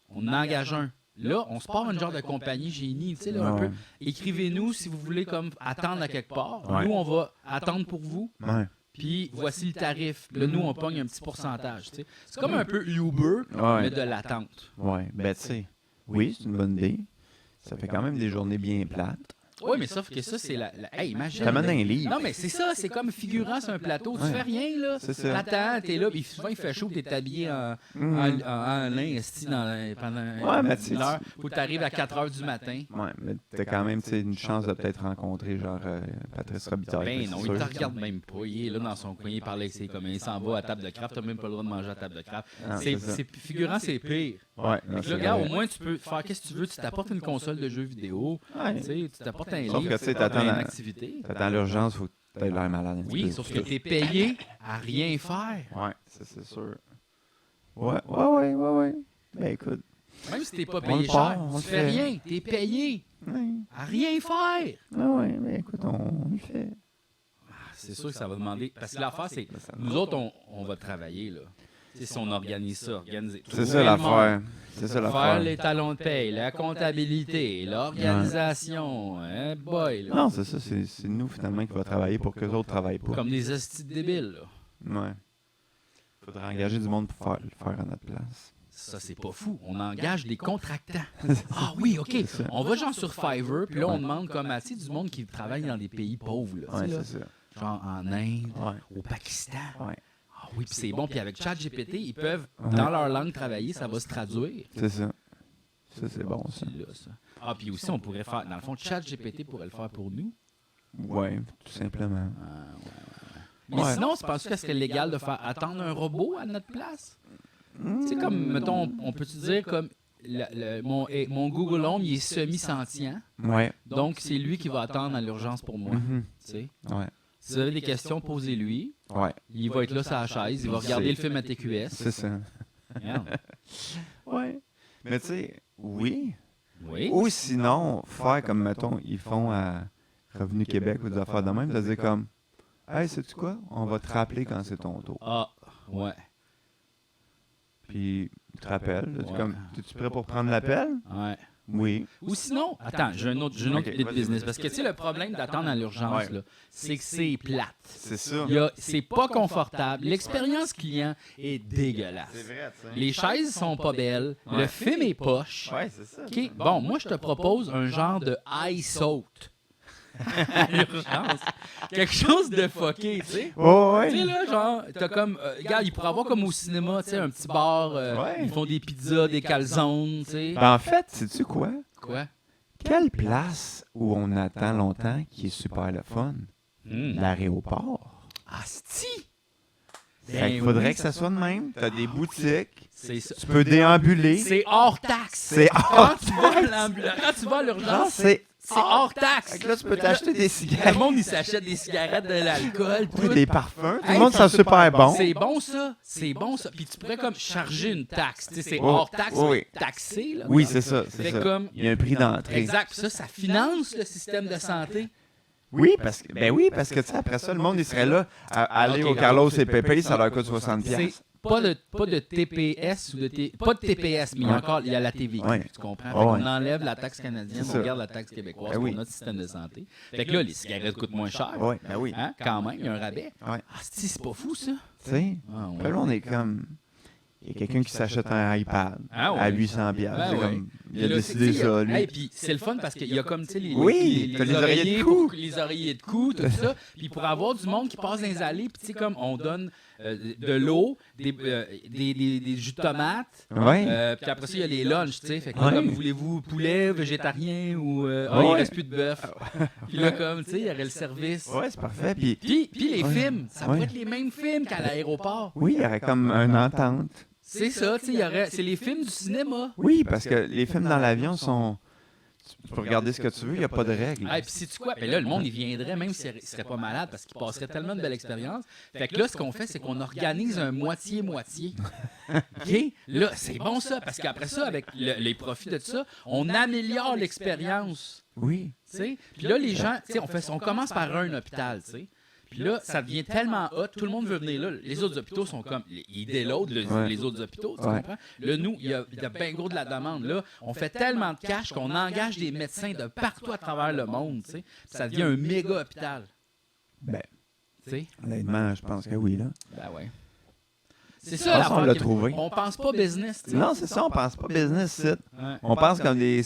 On engage un. Là, on se part une genre de compagnie génie, tu sais, là, un peu. Écrivez-nous si vous voulez comme attendre à quelque part. Nous, on va attendre pour vous. Puis voici le tarif. Là, nous, on pogne un petit pourcentage. Tu sais. C'est comme un peu Uber, mais de l'attente. Ben tu sais, oui, c'est une bonne idée. Ça fait quand même des journées bien plates. Oui, mais sauf que ça, c'est Hey, imagine. T'amènes un livre. Non, mais c'est ça, c'est comme figurant sur un plateau. Tu fais rien, là. C'est ça. T'attends, t'es là, puis souvent, il fait chaud, t'es habillé en lin, esti, pendant une heure. Faut que t'arrives à 4 h du matin. Ouais, mais t'as quand même une chance de peut-être rencontrer, genre, Patrice Robitaille. Ben non, il te regarde même pas. Il est là dans son coin, il parle avec ses communs. Il s'en va à table de craft. T'as même pas le droit de manger à table de craft. C'est figurant, c'est pire. Ouais. Là, regarde, au moins, tu peux faire qu'est-ce que tu veux. Tu t'apportes une console de jeux vidéo. Tu t'apportes un livre. Sauf que, tu sais, t'attends une activité. T'attends l'urgence, faut que t'aies l'air malade un petit peu. Oui, sauf que t'es payé à rien faire. Ouais, ça, c'est sûr. Ouais. Ben écoute. Même si t'es pas payé cher, tu fais rien. T'es payé à rien faire. Ouais, ben écoute, on le fait. C'est sûr que ça va demander... Parce que l'affaire, c'est... Nous autres, on va travailler, là. C'est si on organise ça, organiser. C'est ça l'affaire. Faire les talons de paye, la comptabilité, l'organisation, boy. Là. Non, c'est ça, c'est nous finalement qui va travailler pour que les autres travaillent pas. Comme des hosties débiles, là. Ouais. Faudrait engager du monde pour le faire à notre place. Ça, c'est pas fou. On engage des contractants. Ah oui, OK. On va genre sur Fiverr, puis là, on demande comme assez du monde qui travaille dans des pays pauvres. Là, c'est ça. Genre en Inde, au Pakistan. Ouais. Ah oui, puis c'est bon. Puis avec ChatGPT, ils peuvent, dans leur langue, travailler. Ça va se traduire. C'est ça. Ça, c'est bon, ça. Ah, puis aussi, on pourrait faire... Dans le fond, ChatGPT pourrait le faire pour nous. Ouais, tout simplement. Mais sinon, tu penses que ce serait légal de faire attendre un robot à notre place? Tu sais, comme, mettons, on peut-tu dire comme... mon Google Home, il est semi-sentient. Ouais. Donc, c'est lui qui va attendre à l'urgence pour moi. Tu sais? Ouais. Si vous avez des questions, posez-lui. Ouais. Il va être là sur la chaise. Il va regarder le film à TQS. C'est ça. Ouais. Mais tu sais, oui. Ou sinon, faire comme, mettons, ils font à Revenu Québec ou des affaires de même, c'est-à-dire comme, hey, sais-tu quoi? On va te rappeler quand c'est ton tour. Ah, ouais. Puis, il te rappelle. Es-tu prêt pour prendre l'appel? Ouais. Oui. Ou sinon, attends, j'ai une autre idée de business. Parce que, tu sais, le problème d'attendre à l'urgence, là, c'est que c'est plate. C'est ça. C'est pas confortable. L'expérience client est dégueulasse. C'est vrai, tu sais. Les chaises sont pas belles. Le film est poche. Ouais, c'est ça. OK, bon, moi, je te propose un genre de iSaut. À l'urgence. Quelque chose de fucké, tu sais. Oh, ouais. Tu sais, là, genre, t'as comme... regarde, il pourrait avoir comme au cinéma, tu sais, un petit bar. Ils font des pizzas, des calzones, tu sais. Ben, en fait, sais-tu quoi? Quoi? Quelle place où on attend longtemps qui est super le fun? L'aéroport. Asti! Fait qu'il faudrait que ça soit de même. T'as des boutiques. C'est ça. Tu peux déambuler. C'est hors taxe. C'est hors taxe. Quand tu vas à l'urgence, c'est hors taxe. Fait que là, tu peux t'acheter des Le cigarettes. monde, il s'achète des cigarettes, de l'alcool, tout. Des parfums. Tout le monde sent super bon. C'est bon, ça. C'est bon, ça. Puis tu pourrais comme charger une taxe. Tu sais, c'est hors taxe, taxé. Là, oui, c'est ça. Fait comme... Il y a un prix d'entrée. Exact. Puis ça finance le système de santé. Oui, parce que tu sais, après ça, le monde, il serait là à aller au Carlos et Pépé, ça leur coûte 60$. pas de TPS ou pas de TPS, mais il y a la TVQ, Ouais. tu comprends? Ouais, Fait qu'on ouais. enlève la taxe canadienne, C'est on ça. garde la taxe québécoise Ben pour oui. notre système de santé. Fait que là, les cigarettes coûtent moins cher. Oui, ben oui. Hein? Quand même, il y a un rabais. Ouais. Ah, c'est pas fou, ça? Tu sais, Ah, ouais. puis là, on est comme... Il y a quelqu'un qui s'achète un iPad Ah ouais. à 800 piastres. Ben C'est ouais. comme... Il a Puis là, décidé tu sais, ça, lui. hey, puis c'est le fun parce qu'il y a comme, tu sais, Oui, t'as les oreillers de cou. les oreillers de cou, tout ça. Puis pour avoir du monde qui passe dans les allées, puis tu sais, comme on donne de l'eau, des jus de tomates, Oui. puis après ça, il y a les lunchs, tu sais. Fait que là, Ouais. comme voulez-vous poulet, végétarien ou il Ouais. reste plus de bœuf. Puis là, comme, tu sais, il y aurait le service. Ouais, c'est parfait. Puis Puis les Ouais. films, ça Ouais. pourrait être les mêmes films qu'à l'aéroport. oui, il y aurait comme une entente. C'est ça, tu sais, c'est les films du cinéma. Oui, parce que les films dans l'avion sont... Tu peux regarder ce que tu veux, il n'y a pas de règles. Ah, puis sais-tu quoi? Ben là, le monde, il viendrait même s'il serait pas malade parce qu'il passerait tellement de belles expériences. Fait que là, ce qu'on fait, c'est qu'on organise un moitié-moitié. OK? Là, c'est bon ça, parce qu'après ça, avec les profits de ça, on améliore l'expérience. Oui. Tu sais? Puis là, les gens, tu sais, on commence par un hôpital, tu sais. Puis là, ça devient tellement hot, tout le monde veut venir là. Les autres hôpitaux sont comme, ils déloadent Ouais. les autres hôpitaux, tu Ouais. comprends? Là, nous, il y a bien gros de la demande. Là, on fait tellement de cash qu'on engage des médecins de partout à travers le monde, tu sais. Puis ça devient un méga hôpital, Ben, tu sais. honnêtement, je pense que oui, là. Ben ouais. C'est Je ça, pense qu'on l'affaire l'a qui- trouvé. On pense pas business, tu sais. Non, c'est ça, on pense pas business, c'est. Ouais. On pense comme des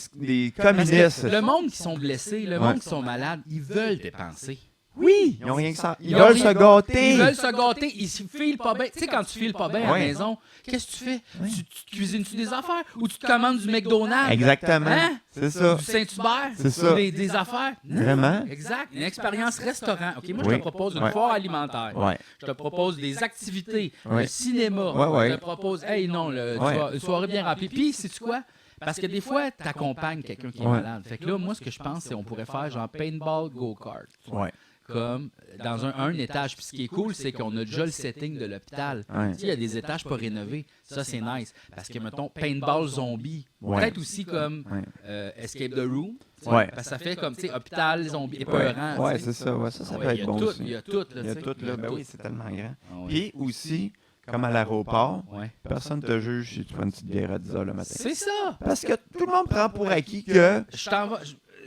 Parce communistes. que le monde qui sont blessés, le Ouais. monde qui sont malades, ils veulent dépenser. Oui, ils ont rien que ça. Ils Ils ont veulent rien- se gâter. Ils veulent se gâter, ils se filent pas bien. Tu sais, quand tu files pas bien à la Ouais. maison, qu'est-ce que tu fais? Ouais. Tu te cuisines-tu des affaires ou tu te commandes du McDonald's? Exactement. Hein? C'est ça. Du Saint-Hubert? C'est ça. Des affaires? Non. Vraiment? Exact. Une expérience restaurant. OK, moi, je Oui. te propose une Ouais. foire alimentaire. Ouais. Je te propose des activités, Ouais. un cinéma. Ouais, ouais. Je te propose, hey, non, Ouais. une soirée bien remplie. Puis, sais-tu quoi? Parce que des fois, tu accompagnes quelqu'un qui est Ouais. malade. Fait que là, moi, ce que je pense, c'est qu'on pourrait faire genre paintball go-kart. Ouais. Comme dans un étage. Puis ce qui est cool, c'est qu'on a déjà le setting de l'hôpital. Ouais. Tu sais, il y a des étages pas rénovés. Ça, c'est nice. Parce que, mettons, paintball zombie. Ouais. Peut-être aussi comme Ouais. Escape the Room. tu sais, Ouais. Parce que ça fait comme, tu sais, hôpital, zombie, Ouais, épeurant. ouais, tu sais. c'est ça. Ouais, ça Ouais, peut il y être a bon tout, aussi. il y a tout, là, Il y a tu sais. tout, Il y a là. Ben tout. oui, c'est tellement grand. Ah ouais. Puis aussi, comme à l'aéroport, Ouais. personne te juge si tu prends une petite bière à 10 h le matin. C'est ça! Parce que tout le monde prend pour acquis que Je t'en vais.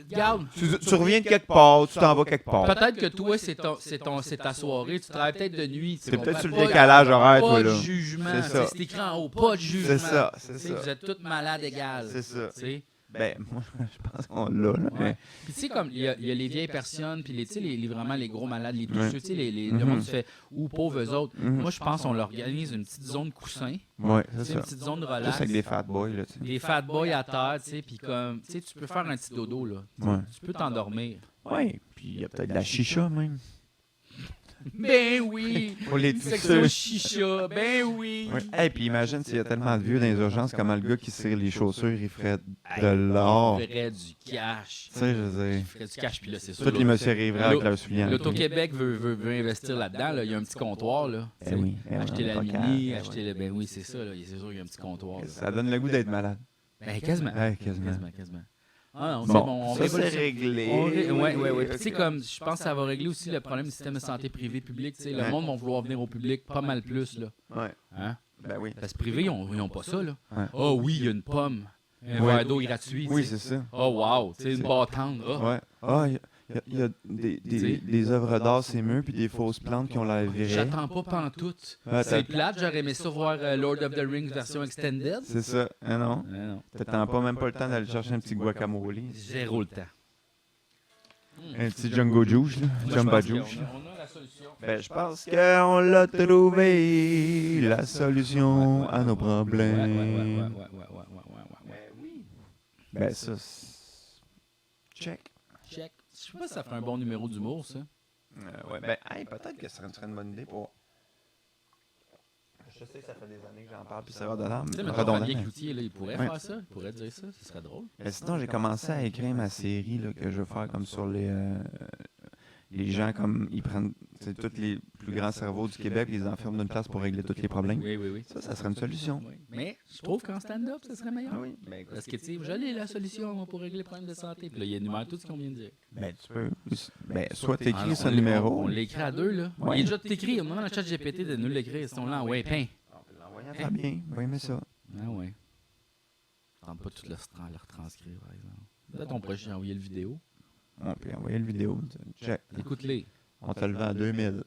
Regarde. tu reviens de quelque part, tu t'en vas quelque part. Peut-être que toi, c'est ta soirée. Tu travailles peut-être de nuit. tu C'est peut-être comprends? sur le Pas- décalage horaire, Pas toi, de là. jugement. C'est ça. C'est écrit en haut. Pas de jugement. C'est ça, c'est Tu sais, ça. Vous êtes tous malades égales. C'est ça. Tu sais. Ben, moi, je pense qu'on l'a, là. Ouais. Puis tu sais, comme il y a les vieilles personnes, puis tu sais, vraiment les gros malades, les douceux, Ouais. tu sais, le Mhm. monde qui fait ou pauvres eux autres. Mhm. Moi, je pense qu'on leur organise une petite zone coussin, Ouais, tu c'est sais, une ça. petite zone de Juste relax. avec des fat boys, là, tu sais. Des fat boys à terre, tu sais, puis comme, tu sais, tu peux faire un petit dodo, là. Ouais. Tu peux t'endormir. Ouais, puis il y a peut-être de la chicha, même. Ben oui! Pour les Section douceux. chicha, ben oui! Ouais. Et puis imagine s'il y a tellement de vieux dans les urgences, comment le gars qui cire les chaussures, il ferait de l'or. Il ferait du cash. Tu sais, je veux Il dire. ferait du cash, puis là, c'est sûr. Tous les messieurs arriveraient avec leurs souliers. L'Auto-Québec veut investir là-dedans, là. Il y a un petit comptoir, là. Eh oui. Eh Acheter oui, la on est pas mini, capable. acheter le. Ben oui, c'est ça, là. C'est sûr qu'il y a un petit comptoir. là. Ça donne le goût d'être malade. Ben, quasiment. Ouais, quasiment. Quasiment. Ah non, c'est Bon, bon. On ça c'est révolutionne. réglé. Ouais. Puis, tu sais, comme, je pense que ça va régler aussi le problème du système de santé privé-public. Tu sais, le Ouais. monde va vouloir venir au public pas mal plus, là. Ouais, Hein? ben oui. Parce que privé, ils ont pas ça, là. Ouais. Oh oui, il y a une pomme. Un Ouais. verre d'eau gratuit. Oui, tu sais. c'est ça. Oh wow, tu sais, une C'est- bâtante. Oh. Ouais. Ah, il y a des œuvres d'art, c'est mieux, puis des fausses plantes qui ont l'air vraies. J'attends pas pantoute. Ah, C'est t'as- plate, j'aurais aimé ça voir Lord of the Rings version extended. C'est ça. Ah non. Non. T'attends pas même pas le temps d'aller chercher un petit guacamole. Zéro le temps. Un petit Jungle Juice, là. Moi, je Jumbo pense Juice. qu'on a la solution. Ben, je pense qu'on l'a trouvé, la solution à nos problèmes. Ouais. Oui. Ben, ça, c'est... Check. Check. Je sais pas si ça ferait un bon numéro d'humour, ça. Ouais, ben, hey, peut-être que ce serait une bonne idée pour... Je sais que ça fait des années que j'en parle, puis c'est redondant. Tu sais, mettons, redondant, Fabien mais- Cloutier, là, il pourrait Ouais. faire ça. Il pourrait dire ça. Ce serait drôle. Mais sinon, j'ai commencé à écrire ma série là, que je veux faire comme sur les gens, comme ils prennent tous les plus grands cerveaux du Québec, ils les enferment d'une place pour régler tous les problèmes. Oui. Ça serait une solution. Oui. Mais je trouve qu'en stand-up, ça serait meilleur. Ah oui, ben, écoute, Parce que, tu sais, je l'ai la solution moi, pour régler les problèmes de santé. Puis là, il énumère tout ce qu'on vient de dire. ben, tu peux. Ben, soit Ah, t'écris non, ce numéro. On l'écrit à deux, là. Ouais. Il est déjà tout écrit. Au moment où le chat GPT de nous l'écrire, c'est on l'a en ouais, pain. Ça va bien, on va aimer ça. Ah ouais. Je tente pas tout le retranscrire, par exemple. Peut-être on pourrait juste envoyer le vidéo. On peut envoyer le vidéo. Check. Écoute-les. On te le vend à 2000.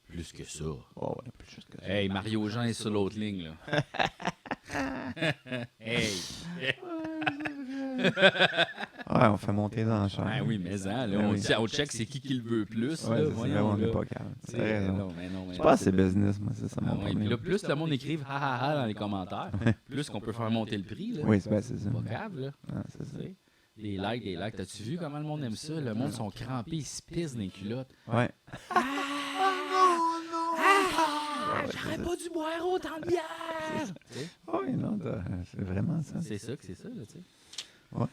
Plus que ça. Oh, ouais, plus juste que ça. Hey, Mario Jean est sur l'autre ligne, là. Hey! Ouais, on fait monter dans le champ. Ah oui, mais là, Ben oui. on check c'est qui le veut plus. Ouais, là, c'est voyons, on n'est là. pas calme. Tu sais, T'as raison. non, mais non, mais Je non, pense c'est- que c'est business, moi, c'est ça Ah mon ouais, puis problème. là, plus le monde écrive ha ha ha dans les commentaires, plus qu'on peut faire monter le prix. Là. Oui, c'est ça. C'est pas grave, là. Ah, c'est ça. Tu sais. Des likes. T'as-tu vu comment le monde aime ça? Le monde sont crampés, ils se pissent dans les culottes. Ouais. J'aurais pas dû boire autant de bière! Tu sais, Oui, non, c'est vraiment ça. c'est ça que c'est ça, là, tu sais. Ouais.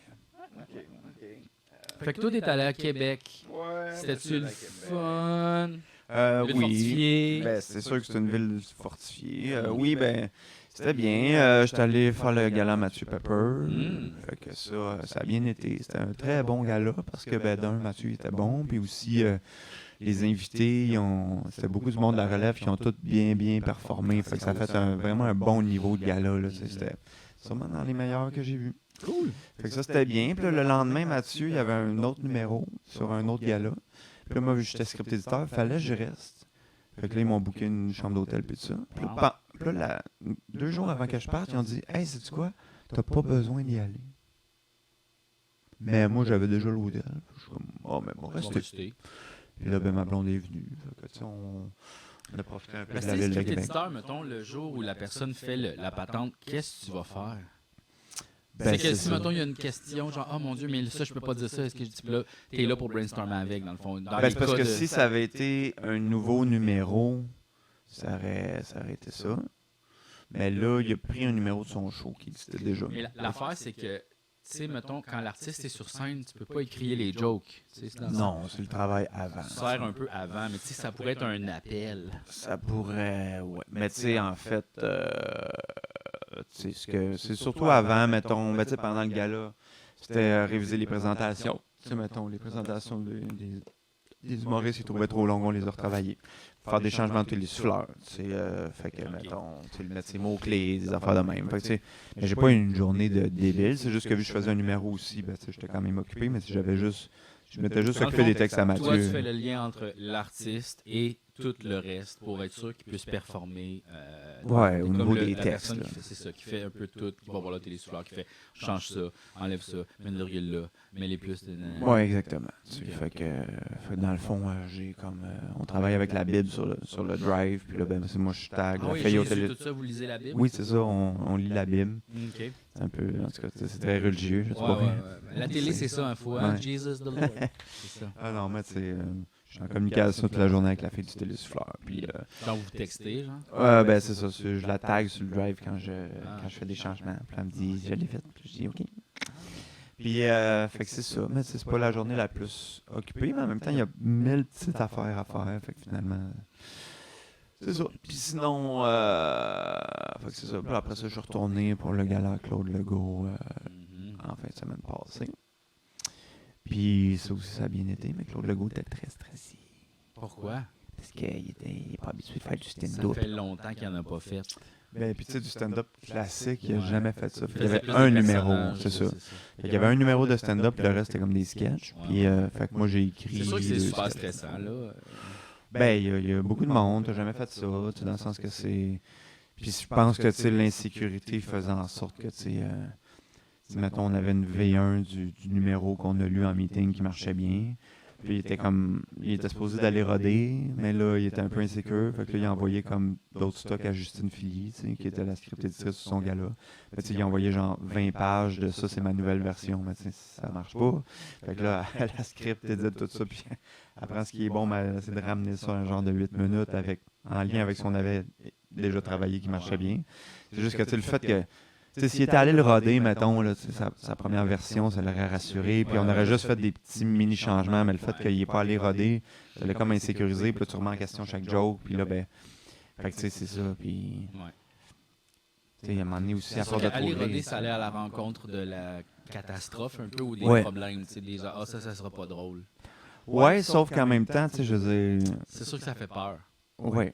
Fait que toi, t'es allé à Québec. C'était-tu le fun? Ville Oui. fortifiée? Ben, c'est sûr que c'est une ville fortifiée. Oui, ben, c'était bien. J'étais allé faire le gala Mathieu Pepper. Mm. Fait que ça a bien été. C'était un très bon gala parce que, ben, d'un, Mathieu était bon. Puis aussi, les invités, c'était beaucoup du monde de la relève qui ont tous bien performé. Fait que ça a fait vraiment un bon niveau de gala. Là. C'était sûrement dans les meilleurs que j'ai vus. Cool. Fait que ça, c'était bien. Puis là, le lendemain, Mathieu, il y avait un autre numéro sur un autre gala. Puis là, moi, vu que j'étais script éditeur, il fallait que je reste. Fait que là, ils m'ont booké une chambre d'hôtel puis tout ça. Puis là, puis là, 2 jours avant que je parte, ils ont dit « Hey, sais-tu quoi? T'as pas besoin d'y aller. » Mais moi, j'avais déjà l'hôtel. Je suis comme « Oh, mais moi, On va rester. rester. » Puis là, ben, ma blonde est venue. Fait que, tu sais, on a profité un peu de la Rester ville de script Québec. éditeur, mettons, le jour où la personne fait la patente, qu'est-ce que tu vas faire? Ben, c'est que c'est si, ça. mettons, il y a une question, genre, oh mon Dieu, mais ça, je peux pas dire ça, est-ce que je dis, puis là, t'es là pour brainstormer avec, dans le fond. Dans Ben, les c'est parce cas que de- si ça avait été un nouveau numéro, ça aurait été ça. Mais là, il a pris un numéro de son show qui existait déjà. Mais l'affaire, c'est que, tu sais, mettons, quand l'artiste est sur scène, tu peux pas écrire les jokes. Tu sais, c'est dans- Non, c'est le travail avant. Tu sers un peu avant, mais tu sais, ça pourrait être un appel. Ça pourrait, ouais. Mais tu sais, en fait, tu sais, c'est surtout avant, mettons, ben, tu sais, pendant le gala, c'était réviser les présentations. Tu sais, mettons, les présentations des humoristes, ils trouvaient trop longues, on les a retravaillées. Faire des changements de télésouffleurs, tu sais, fait que, mettons, tu sais, mettre ses mots-clés, des affaires de même. Fait que, tu sais, mais j'ai pas eu une journée de débile, c'est juste que vu que je faisais un numéro aussi, ben, tu sais, j'étais quand même occupé, mais si je m'étais juste Dans le occupé fond, des textes à Toi, tu Mathieu. fais le lien entre l'artiste et tout le reste pour être sûr qu'il puisse performer. Ouais, au comme niveau des la textes, personne là. qui fait, c'est ça, qui fait un peu tout, qui va voir la télésouffleur, qui fait change ça, enlève ça, mets le reel là, mets les plus. Ouais, exactement. Tu sais, Ok. fait que dans le fond, j'ai comme on travaille avec la Bible sur le drive, puis là ben c'est moi je tag, Ah la oui, feuille au Jésus, télé. tout ça, vous lisez la Bible? Oui, c'est ça, on lit la Bible. OK. C'est un peu, en tout cas, c'est très religieux, je sais Ouais, pas. ouais. La télé, c'est ça, un fois. Ouais. Jesus the Lord. C'est ça. Ah non, mais tu sais, je suis en communication toute la journée avec la fille du télésouffleur. Puis Quand vous textez, genre. ben c'est ça, je la tag sur le drive quand je fais des changements. Puis elle me dit, je l'ai fait. Puis je dis, OK. Puis, fait que c'est ça. Mais c'est pas la journée la plus occupée, mais en même temps, il y a 1000 petites affaires à faire. Fait que finalement, c'est ça. Puis sinon, fait que c'est ça. Puis après ça, je suis retourné pour le gala Claude Legault Mhm. en fin de semaine passée. Puis ça aussi, ça a bien été, mais Claude Legault était très stressé. Pourquoi? Parce qu'il n'est pas habitué de faire du Ça stand-up. fait longtemps qu'il n'en a pas fait. Ben, puis tu sais, du stand-up classique, il n'a Ouais. jamais fait ça. Fait qu'il y faisait avait plus un de numéro, personnages, c'est ça. là, Fait qu'il y avait un numéro de stand-up, puis le reste, c'était comme des sketchs. Ouais. Puis, fait que moi, j'ai écrit. C'est sûr que c'est 2 super sketchs. stressant, là. Ben, il y a beaucoup de monde, t'as jamais fait ça, tu sais, dans le sens que c'est. Puis je pense que, tu sais, l'insécurité faisait en sorte que, tu sais, mettons, on avait une V1 du numéro qu'on a lu en meeting qui marchait bien. Puis il était supposé d'aller roder, mais là, il était un peu insécure. Fait que là, il a envoyé comme d'autres stocks à Justine Philly, tu sais, qui était la script éditrice sur son gala. Fait que, tu sais, il a envoyé genre 20 pages de ça, c'est ma nouvelle version, mais tu sais, ça marche pas. Fait que là, la script édite tout ça, puis elle prend ce qui est bon, mais elle essaie de ramener ça à un genre de 8 minutes en lien avec ce qu'on avait déjà travaillé qui marchait bien. C'est juste que, tu sais, le fait que tu sais, s'il était allé le roder, mettons, là, tu sais, sa première version, ça l'aurait rassuré, puis on aurait juste fait des petits mini-changements, mais le fait qu'il n'est pas allé roder, ça l'a comme insécurisé, puis là, tu remets en question chaque joke, puis là, ben, fait que, tu sais, c'est ça, puis, Ouais. tu sais, il y a un moment donné aussi, à C'est force sûr de qu'aller trouver. roder, ça allait à la rencontre de la catastrophe un peu ou des Ouais. problèmes, tu sais, des gens, ça sera pas drôle. Ouais, sauf qu'en même temps, tu sais, je veux dire, C'est sûr que ça fait peur. ouais.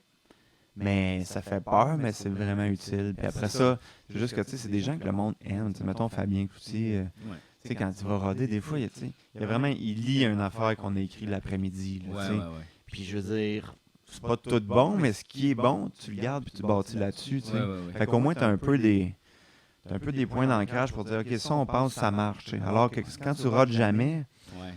Mais ça fait peur, mais c'est vraiment utile. Puis après ça, c'est juste que, tu sais, c'est des gens que le monde aime. Tu sais, mettons Fabien Cloutier, Ouais. tu sais, quand il va roder, des fois, tu sais, il y a vraiment, il lit une affaire qu'on a écrit l'après-midi, là, tu sais. Ouais. Puis je veux dire, c'est pas tout bon, mais ce qui est bon, tu le gardes puis tu bâtis là-dessus, tu sais. Ouais. Fait qu'au moins, t'as un peu des points d'ancrage pour dire, OK, ça, on pense, ça marche, tu sais. Alors que quand tu rodes jamais, Ouais.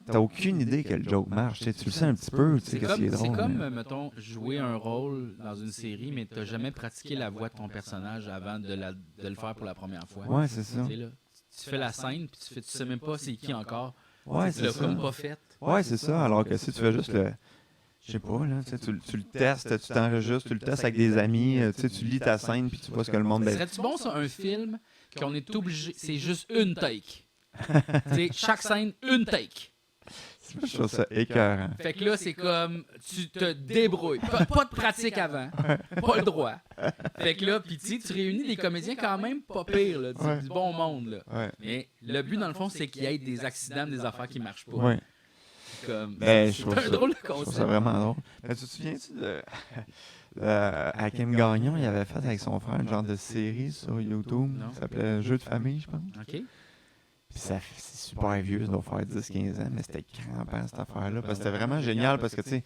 t'as aucune idée que le joke marche, tu sais. Tu le sais un petit peu, tu sais, C'est qu'est-ce qui est comme, c'est drôle. comme mais- mettons, jouer un rôle dans une série, mais t'as jamais pratiqué la voix de ton personnage avant de le faire pour la première fois. Ouais, c'est ça. Tu sais, là, tu fais la scène, puis tu sais même pas c'est qui encore. Ouais, Tu c'est l'as ça. comme pas fait. Ouais, c'est ça. Alors que si tu fais juste le. Je sais pas, là, tu sais, tu le testes, tu t'enregistres, tu le testes avec des amis, tu sais, tu lis ta scène, puis tu vois ce que le monde. Serait-tu bon, ça, un film qu'on est obligé. C'est juste une take. Tu sais, chaque scène, une take. Je trouve ça écœurant. Fait que là, c'est comme, tu te débrouilles. Pas de pratique avant. Pas le droit. Fait que là, pis tu réunis des comédiens quand même pas pires, là, du bon monde, là. Ouais. Mais le but, dans le fond, c'est qu'il y ait des accidents, des affaires qui marchent pas. Ouais. Comme, Ben, je c'est trouve un ça- drôle de Je trouve ça concept. vraiment drôle. Mais tu te souviens-tu de. Hakim Gagnon, il avait fait avec son frère une genre de série sur YouTube. Non. Ça s'appelait Jeux de famille, je pense. OK? Puis c'est super vieux, ça doit faire 10-15 ans, mais c'était crampant cette affaire-là. Parce que c'était vraiment génial parce que, tu sais,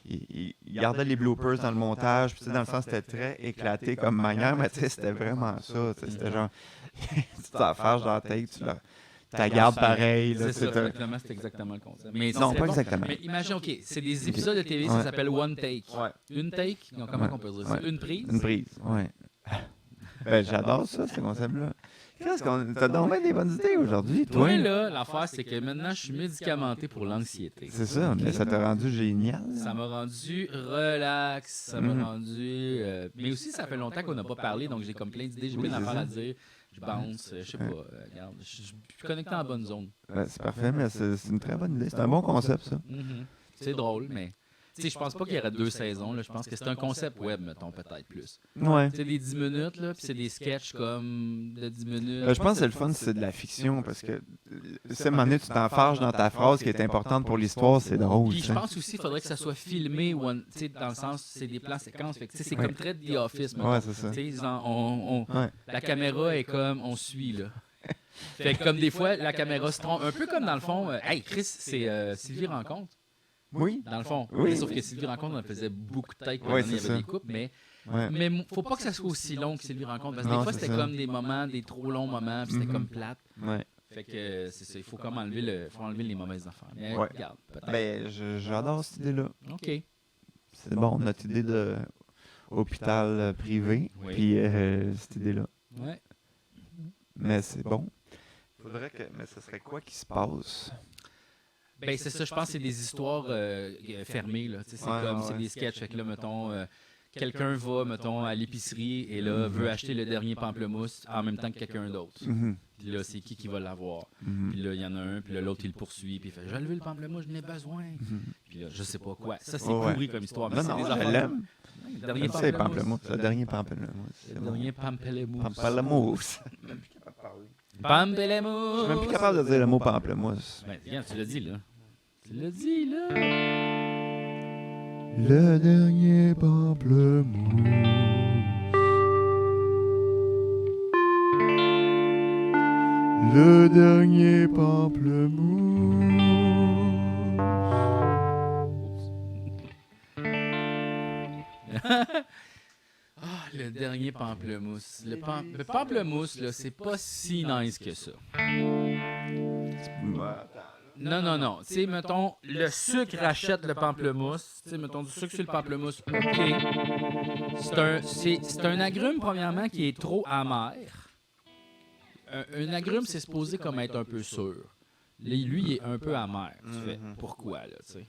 il gardait les bloopers dans le montage, puis tu sais, dans le sens, c'était très éclaté comme manière, mais tu sais, c'était vraiment ça. Tu sais, c'était genre, tu t'en fâches dans la tête, tu la gardes pareil. Là, C'est tu ça, sais, t'as- exactement, c'est exactement le concept. Mais Non, c'est pas bon. exactement. Mais imagine, OK, c'est des épisodes de TV, ça Ouais. s'appelle One Take. Ouais. Une take, donc comment Ouais. on peut dire ça? Ouais. Une prise? Une prise, ouais. Ben, j'adore ça, ce concept-là. Qu'est-ce qu'on. T'as donc bien des bonnes idées aujourd'hui, toi? Toi, là, l'affaire, c'est que maintenant, je suis médicamenté pour l'anxiété. C'est ça, mais ça t'a rendu génial. Ça m'a rendu relax, ça m'a rendu... mais aussi, ça fait longtemps qu'on n'a pas parlé, donc j'ai comme plein d'idées, j'ai Oui, plein c'est d'affaires ça. à dire. Je bounce, je sais pas, regarde, je suis connecté en bonne zone. Ouais, c'est parfait, mais c'est une très bonne idée. C'est un bon concept, ça. Mhm. C'est drôle, mais... Tu sais, je pense pas qu'il y aurait 2 saisons, là. Je pense que c'est un concept web, mettons, peut-être plus. Ouais. C'est des 10 minutes, là, puis c'est des sketchs comme de 10 minutes. Je pense que c'est le fun, c'est de la fiction, parce que, si à un moment donné, tu t'enfarges dans ta phrase qui est importante pour l'histoire, c'est drôle. Puis tu je sais. pense aussi qu'il faudrait que ça soit filmé, tu sais, dans le sens, c'est des plans séquences. Fait que, tu sais, c'est Ouais. comme très The Office, mettons. Ouais, c'est ça. Tu sais, Ouais. la caméra est comme, on suit, là. Fait que comme des fois, la caméra se trompe. Un peu comme dans le fond, hey, Chris, c'est Sylvie Rencontre, Oui. dans le fond. Oui. Sauf que Sylvie Rencontre, on faisait beaucoup de takes, Ouais, il y c'est avait ça. des coupes, mais Ouais. faut pas que ça soit aussi long que Sylvie Rencontre. Parce que Non, des fois, c'est c'était ça. comme des moments, des trop longs moments, puis c'était Mhm. comme plate. Ouais. Fait que c'est ça, il faut comme faut enlever les mauvaises affaires. Mais Ouais. regarde, peut-être. Ben, j'adore cette idée-là. OK. C'est bon, notre idée de hôpital privé, Oui. puis cette idée-là. Ouais. Mais c'est bon. Mais ce serait quoi qui se passe? Ben, c'est ça, je pense que c'est des histoires fermées. Là. Tu sais, c'est Ouais, comme, ouais, c'est ouais. des sketchs. Fait que là, mettons, quelqu'un va, mettons, à l'épicerie et là, veut acheter le dernier pamplemousse en même temps que quelqu'un d'autre. Mhm. Puis là, c'est qui va l'avoir. Mhm. Puis là, il y en a un, puis là, l'autre, il le poursuit, puis il fait « J'ai levé le pamplemousse, j'en ai besoin. Puis là, je sais pas quoi. Ça, c'est Oh, ouais. pourri comme histoire. Mais Non, c'est non, des je affaires. l'aime. Le dernier J'aime ça, les pamplemousse. pamplemousses. Le dernier pamplemousse. Le C'est bon. dernier pamplemousse. Pamplemousse. Je suis même plus capable de parler. Pamplemousse. Je suis même plus capable de dire le mot pamplemousse. Ben, regarde, tu l'as dit, là. Tu l'as dit, là. Le dernier pamplemousse. Le dernier pamplemousse. Ah, le dernier pamplemousse. Le pamplemousse, là, c'est pas si nice que ça. Non, non, non. Tu sais, mettons, le sucre achète le pamplemousse. Tu sais, mettons, du sucre sur le pamplemousse. OK. C'est un agrume, premièrement, qui est trop amer. Un agrume, c'est supposé comme être un peu sûr. Lui, il est un peu amer. Tu fais, pourquoi, là, tu sais?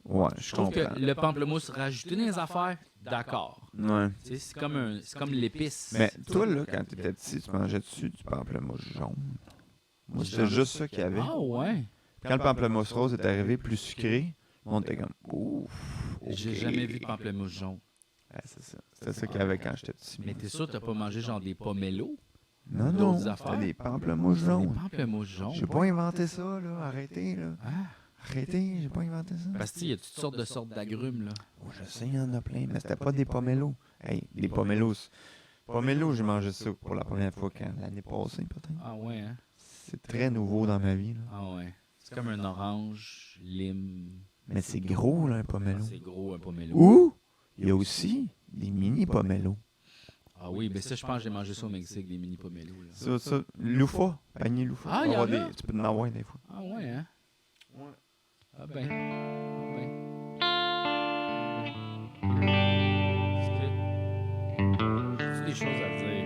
Ouais, je Je trouve comprends. que le pamplemousse, rajouter des affaires, d'accord. Ouais. Tu sais, c'est comme l'épice. Mais toi, là, quand t'étais petit, tu mangeais dessus du pamplemousse jaune. Moi, c'était juste ça qu'il y avait. Ah ouais? Quand le pamplemousse rose est arrivé plus sucré, on était comme ouf. J'ai ok. jamais vu de pamplemousse jaune. Ouais, c'est ça. C'était ça qu'il y avait quand j'étais petit. Mais t'es sûr que t'as pas mangé genre des pomelos? Non, d'autres non, affaires? c'était des pamplemousses Des jaunes. pamplemousses jaunes? J'ai pas inventé ça, là. Arrêtez, là. Ah, Arrêtez, j'ai pas inventé ça. Parce que, il y a toutes sortes d'agrumes, là. Oh, je sais, il y en a plein, mais c'était pas des pomelos. Hey, les pomelos. Pomelos, j'ai mangé ça pour la première fois l'année passée, peut-être. Ah ouais, hein? C'est très nouveau dans ma vie, là. Ah ouais. C'est comme un orange, lime. Mais c'est gros, là, un pomelo. C'est gros, un pomelo. Ou, il y a aussi des mini pomelos. Ah oui, ben ça, je pense que j'ai mangé ça au Mexique, des mini pomelos. Là. Ça, loufa, panier loufa. Ah, il y en a? Tu peux en avoir des fois. Ah ouais, hein? Ouais. Ah ben. J'ai des choses à dire.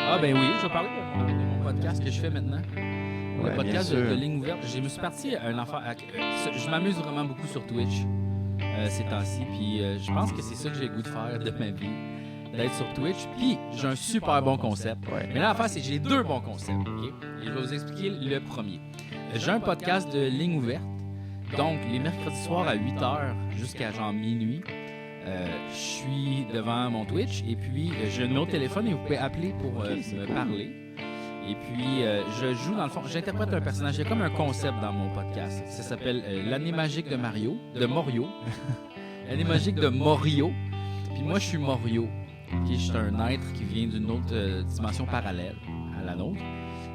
Ah ben oui, je vais parler de mon podcast que je fais maintenant. Ouais, Le podcast bien de sûr. ligne ouverte. Je me suis parti à un affaire. Je m'amuse vraiment beaucoup sur Twitch ces temps-ci. Puis je pense que c'est ça que j'ai le goût de faire de ma vie. D'être sur Twitch. Puis j'ai un super bon concept. Ouais. Mais là, l'affaire, c'est que j'ai 2 bons concepts. OK? Et je vais vous expliquer le premier. J'ai un podcast de ligne ouverte. Donc, les mercredis soirs à 8h jusqu'à genre minuit. Je suis devant mon Twitch et puis j'ai un numéro de téléphone et vous pouvez appeler pour me parler. Et puis, je joue dans le fond, j'interprète un personnage. Il y a comme un concept dans mon podcast. Ça s'appelle l'année magique de Morio. L'année magique de Morio. Puis moi, je suis Morio. Puis je suis un être qui vient d'une autre dimension parallèle à la nôtre.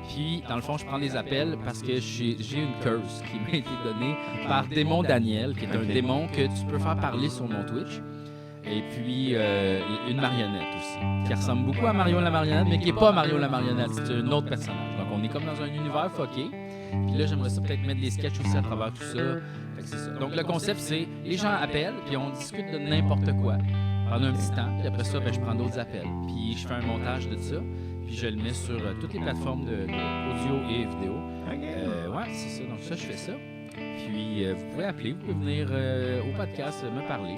Puis, dans le fond, je prends des appels parce que j'ai une curse qui m'a été donnée par Démon Daniel, qui est un démon que tu peux faire parler sur mon Twitch. Et puis, une marionnette aussi, qui ressemble beaucoup à Mario la marionnette, mais qui n'est pas Mario la marionnette, c'est un autre personnage. Donc, on est comme dans un univers fucké. Puis là, j'aimerais ça peut-être mettre des sketchs aussi à travers tout ça. Fait que c'est ça. Donc, le concept, c'est les gens appellent, puis on discute de n'importe quoi pendant un petit temps. Puis après ça, ben, je prends d'autres appels. Puis je fais un montage de ça. Puis je le mets sur toutes les plateformes d'audio et vidéo. Ouais, c'est ça. Donc ça, je fais ça. Puis vous pouvez appeler, vous pouvez venir au podcast me parler.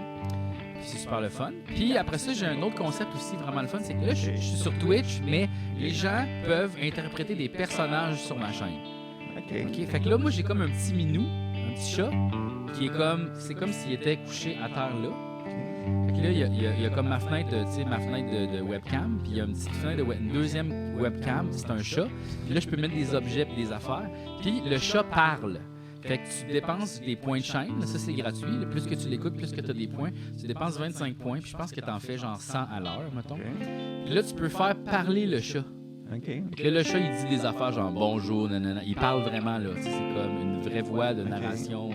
Puis c'est super le fun. Puis après ça, j'ai un autre concept aussi vraiment le fun. C'est que là, je suis sur Twitch, mais les gens peuvent interpréter des personnages sur ma chaîne. OK? Fait que là, moi, j'ai comme un petit minou, un petit chat, qui est comme... C'est comme s'il était couché à terre là. Fait que là, il y a comme ma fenêtre, tu sais, ma fenêtre de webcam, puis il y a une petite fenêtre une deuxième webcam, c'est un chat. Puis là, je peux mettre des objets et des affaires. Puis le chat parle. Fait que tu dépenses des points de chaîne, ça c'est gratuit. Là, plus que tu l'écoutes, plus que tu as des points. Tu dépenses 25 points, puis je pense que tu en fais genre 100 à l'heure, mettons. Puis là, tu peux faire parler le chat. Là, le chat, il dit des affaires genre bonjour, nanana. Il parle vraiment, là. C'est comme une vraie voix de narration.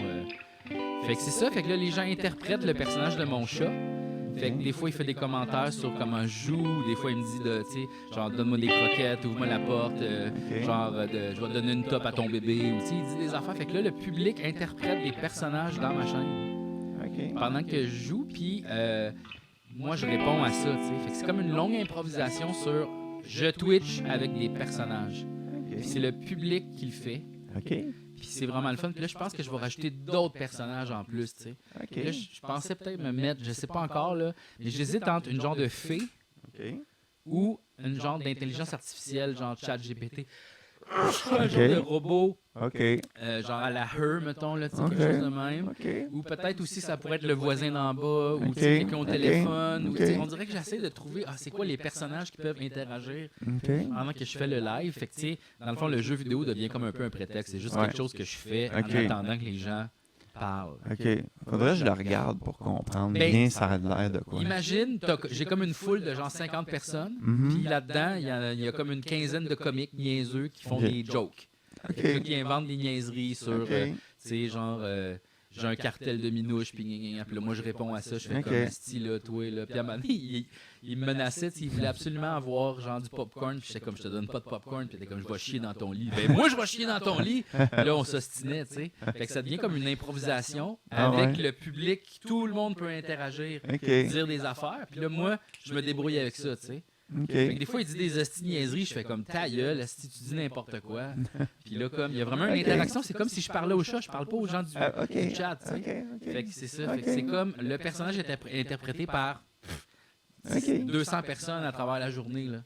Fait que c'est ça. Fait que là, les gens interprètent le personnage de mon chat. Fait que des fois, il fait des commentaires sur comment je joue. Des fois, il me dit, tu sais, genre, donne-moi des croquettes, ouvre-moi la porte. Genre, je vais te donner une top à ton bébé. Ou, tu sais, il dit des affaires. Fait que là, le public interprète des personnages dans ma chaîne. Pendant que je joue, puis moi, je réponds à ça, tu sais. Fait que c'est comme une longue improvisation sur je Twitch avec des personnages. Puis c'est le public qui le fait. Puis c'est vraiment le fun. Puis là, je pense que je vais rajouter d'autres personnages en plus, tu sais. Là, je pensais peut-être me mettre, je sais pas encore, là, mais j'hésite entre une genre de fée ou une genre d'intelligence artificielle, genre ChatGPT. Un genre de robot, genre à la Her, mettons, là, quelque chose de même. Ou peut-être aussi, ça pourrait être le voisin d'en bas, ou tu sais, quelqu'un au téléphone. Ou, tu sais, on dirait que j'essaie de trouver, c'est quoi les personnages qui peuvent interagir pendant que je fais le live. Fait que, tu sais, dans le fond, le jeu vidéo devient comme un peu un prétexte. C'est juste quelque chose que je fais en attendant que les gens parlent. Faudrait que je la regarde pour comprendre Ben, bien ça a l'air de quoi. Imagine, j'ai comme une foule de genre 50 personnes, puis là-dedans, il y a comme une quinzaine de comiques niaiseux qui font des jokes. Qui inventent des niaiseries sur, tu sais, genre, j'ai un cartel de minouches, puis là, moi, je réponds à ça, je fais comme asti, là, toi, là. Puis à un moment donné, il me menaçait, il voulait absolument avoir, genre, du popcorn, puis j'étais comme, je te donne pas de popcorn, puis il était comme, je vais chier dans ton lit. Ben, moi, je vais chier dans ton lit! Puis là, on s'ostinait, tu sais. Fait que ça devient comme une improvisation avec le public, tout le monde peut interagir, dire des affaires, puis là, moi, je me débrouille avec ça, tu sais. Fait que des fois, il dit des hosties niaiseries, je fais comme ta gueule, esti, tu dis n'importe quoi. Puis là, comme, il y a vraiment une interaction, c'est comme si je parlais au chat, je parle pas aux gens du chat, tu sais. Fait que c'est ça, fait que c'est comme le personnage est interprété par 200 personnes à travers la journée, là.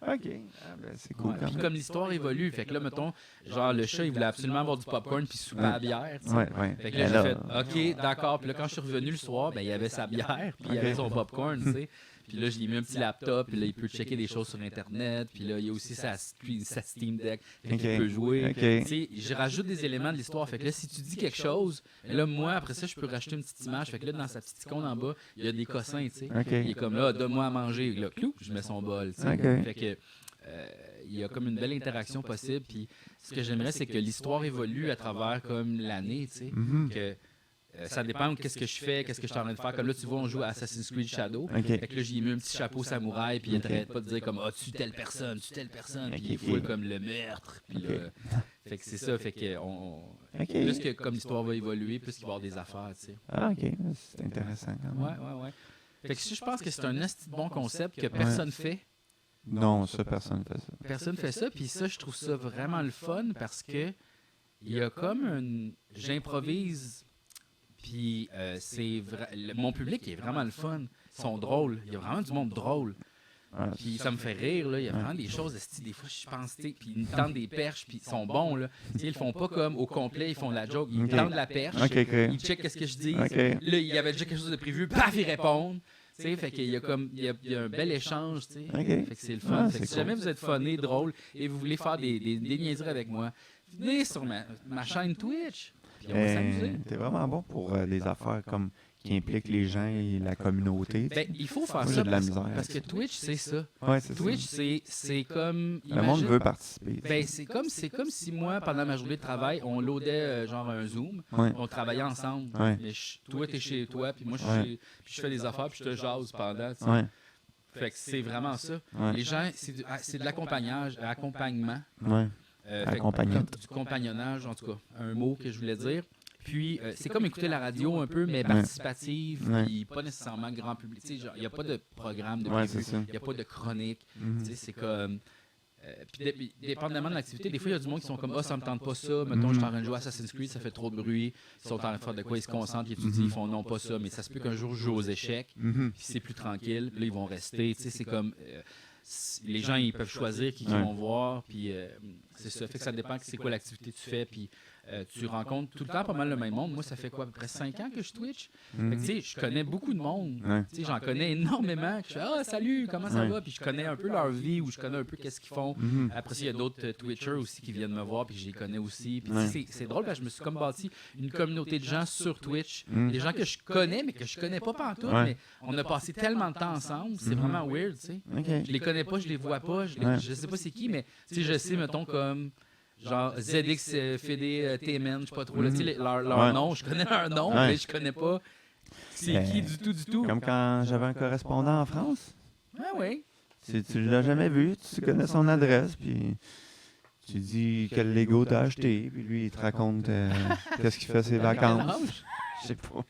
C'est cool. Puis comme l'histoire évolue, fait que là, mettons, genre le chat, il voulait absolument avoir du popcorn puis souper à la bière, tu sais. Fait que là, j'ai fait, OK, d'accord. Puis là, quand je suis revenu le soir, ben, il y avait sa bière, puis il y avait son popcorn, tu sais. Puis là, j'ai mis un petit laptop, puis là, il peut checker des choses sur Internet. Puis là, il y a aussi sa Steam Deck, fait qu'il peut jouer. OK. Tu sais, je rajoute des éléments de l'histoire. Fait que là, si tu dis quelque chose, là, moi, après ça, je peux rajouter une petite image. Fait que là, dans sa petite icône en bas, il y a des cossins, tu sais. OK. Il est comme là, donne-moi à manger. Là, clou, je mets son bol, tu sais. OK. Fait que il y a comme une belle interaction possible. Puis ce que j'aimerais, c'est que l'histoire évolue à travers comme l'année, tu sais. Mhm. Que ça dépend de qu'est-ce que je fais, qu'est-ce que je suis en train de faire. Comme là, tu vois, on joue à Assassin's Creed Shadow. OK. Fait que là, j'ai mis un petit chapeau samouraï, puis il OK. n'arrête pas de dire comme « Ah, tu telle personne, tu telle personne. » Puis il OK, fout OK. comme le meurtre. Puis OK. là, fait que c'est ça. Fait que OK. plus que comme l'histoire va évoluer, plus qu'il va y avoir des affaires, tu sais. Ah, OK. C'est intéressant quand même. Ouais. Fait que je pense que c'est un esti de bon concept que personne fait. Non, ça, personne ne fait ça. Personne fait ça, puis ça, je trouve ça vraiment le fun parce que il y a comme une... J'improvise, puis mon public est vraiment le fun. Ils sont drôles. Il y a vraiment du monde drôle. Ah, Puis ça me fait rire, là. Il y a vraiment des choses, des fois, je pense, tu sais, puis ils me tendent des perches, puis ils sont bons, là. Tu sais, ils le font pas comme au complet, ils font la joke. Ils me OK. tendent la perche, OK, OK. ils checkent qu'est-ce que je dis. OK. Là, il y avait déjà quelque chose de prévu, paf, ils répondent. Tu sais, fait qu'il y a comme, il y a un bel échange, tu sais. OK. Fait que c'est le fun. Ah, Fait que c'est si jamais vous êtes funné, drôle, et vous voulez faire des niaiseries avec moi, venez sur ma chaîne Twitch, puis on va s'amuser. T'es vraiment bon pour des affaires comme qui impliquent les gens et la communauté. Ben, il faut faire Moi, ça j'ai de la parce, misère parce que avec ça. Twitch, c'est ça. Ouais, c'est Twitch, ça. c'est comme... Le monde imagine- veut participer. Ben, c'est comme si moi, pendant ma journée de travail, on loadait genre un Zoom, Ouais. on travaillait ensemble. Ouais. Mais toi, t'es chez toi, puis moi, je suis Ouais. chez... Puis je fais des affaires, puis je te jase pendant. tu sais. Ouais. Fait que c'est vraiment ça. Ouais. Les gens, c'est de l'accompagnement. Ouais. Fait que Accompagnant. du compagnonnage, en tout cas, un mot que je voulais dire. Puis, c'est comme écouter la radio un peu, mais participative, Ouais. puis pas nécessairement grand public. Tu sais, genre, il n'y a pas de programme de Ouais, prévu, c'est ça. il n'y a pas de chronique. Mhm. Tu sais, c'est comme... puis dépendamment de l'activité, des fois, il y a du monde qui sont comme « Ah, ça me tente pas ça. Mettons, je suis en train de jouer à Assassin's Creed, ça fait trop de bruit. Ils sont en train de faire de quoi, ils se concentrent, ils étudient, ils font non, pas ça. » Mais ça se peut qu'un jour, je joue aux échecs, Mhm. puis c'est plus tranquille, puis là, ils vont rester. Tu sais, c'est comme... les gens, ils peuvent choisir qui ils Ouais. vont voir, puis c'est ça. Fait que ça dépend de c'est quoi l'activité que tu fais, puis tu rencontres tout le temps pas mal le même monde. Moi, ça fait quoi, à peu près 5 ans que je Twitch? Fait que, tu sais, je connais beaucoup de monde. Ouais. Tu sais, j'en connais énormément. Que je fais, ah, salut, comment ça Ouais. va? Puis je connais un peu leur vie, ou je connais un peu qu'est-ce qu'ils font. Mhm. Après ça, il y a d'autres Twitchers aussi qui viennent me voir, puis je les connais aussi. Puis Ouais. tu sais, c'est drôle, parce que je me suis comme bâti une communauté de gens sur Twitch. Mhm. Des gens que je connais, mais que je connais pas pantoute. Ouais. Mais on a passé tellement de temps ensemble, c'est vraiment weird, tu sais. OK. Je les connais pas, je les vois pas, Ouais. je sais pas c'est qui, mais tu sais, je sais, mettons, comme genre ZX, Fédé, T-Men, je sais pas trop, là, tu sais, leur Ouais. nom, je connais leur nom, Ouais. mais je connais pas c'est qui du tout. Comme quand j'avais un correspondant en France. Ah oui. Tu l'as jamais vu, tu connais son adresse, puis tu dis quel Lego t'as acheté, puis lui, il te raconte qu'est-ce qu'il fait ses À quel vacances. âge? Je sais pas.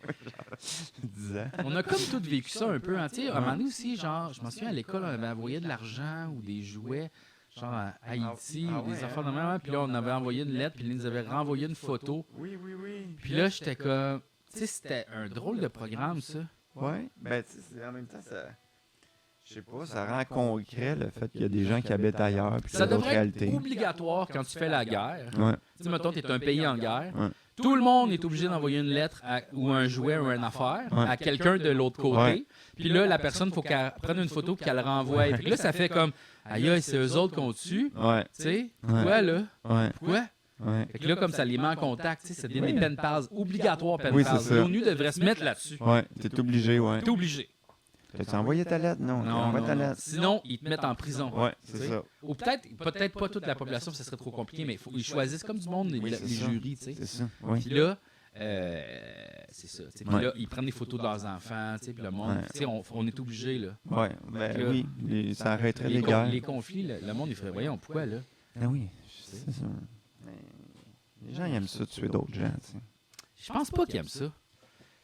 10 ans. On a comme tous vécu ça un peu, hein, tu sais, à un moment donné aussi, genre, je m'en souviens à l'école, on avait envoyé de l'argent ou des jouets, genre à Haïti Ah ou des ouais, affaires de même, hein, puis là, on avait envoyé une lettre, puis là, ils nous avait renvoyé une photo, Oui. puis là, j'étais comme, tu sais, c'était un drôle de programme, ça. Ouais. Ben, tu sais, en même temps, ça. Je sais pas, ça rend concret le fait qu'il y a des gens qui habitent ailleurs, puis qu'il y Ça a d'autres devrait être réalités. obligatoire quand tu fais la guerre. Ouais. Tu sais, mettons, tu es un pays en guerre. Ouais. Tout le monde est obligé d'envoyer une lettre ou un jouet ou une affaire Ouais. à quelqu'un de l'autre côté. Ouais. Puis là, la personne, il faut qu'elle prenne une photo et qu'elle le renvoie. Puis là, ça fait comme, aïe, aïe, c'est eux autres qu'on tue. Ouais. Tu sais, pourquoi là? Ouais. Pourquoi? Ouais. Fait que là, comme ça les met en contact, tu sais, ça devient des pen pals, obligatoire pen Oui, pals. c'est ça. L'ONU devrait se mettre là-dessus. Ouais. T'es obligé, ouais. T'es obligé. T'as-tu envoyé ta lettre? Non. Non, Envoie non, ta non. lettre. Sinon, ils te mettent en prison. Ouais, Tu c'est sais. ça. Ou peut-être pas toute la population, ça serait trop compliqué, mais ils choisissent comme du monde les, Oui, les c'est ça. jurys, tu sais. C'est ça. Oui. Puis là, c'est ça. Tu sais. Puis Ouais. là, ils prennent des photos de leurs enfants, tu sais, puis le monde. Ouais. Tu sais, on est obligé, là. Ouais. Ben Que- oui. Ça arrêterait Les, les con- guerres. les conflits, le monde, il ferait, voyons, pourquoi, là? Ah oui. C'est ça. Mais les gens ils aiment ça, tuer d'autres gens, tu sais. Je pense pas qu'ils aiment ça.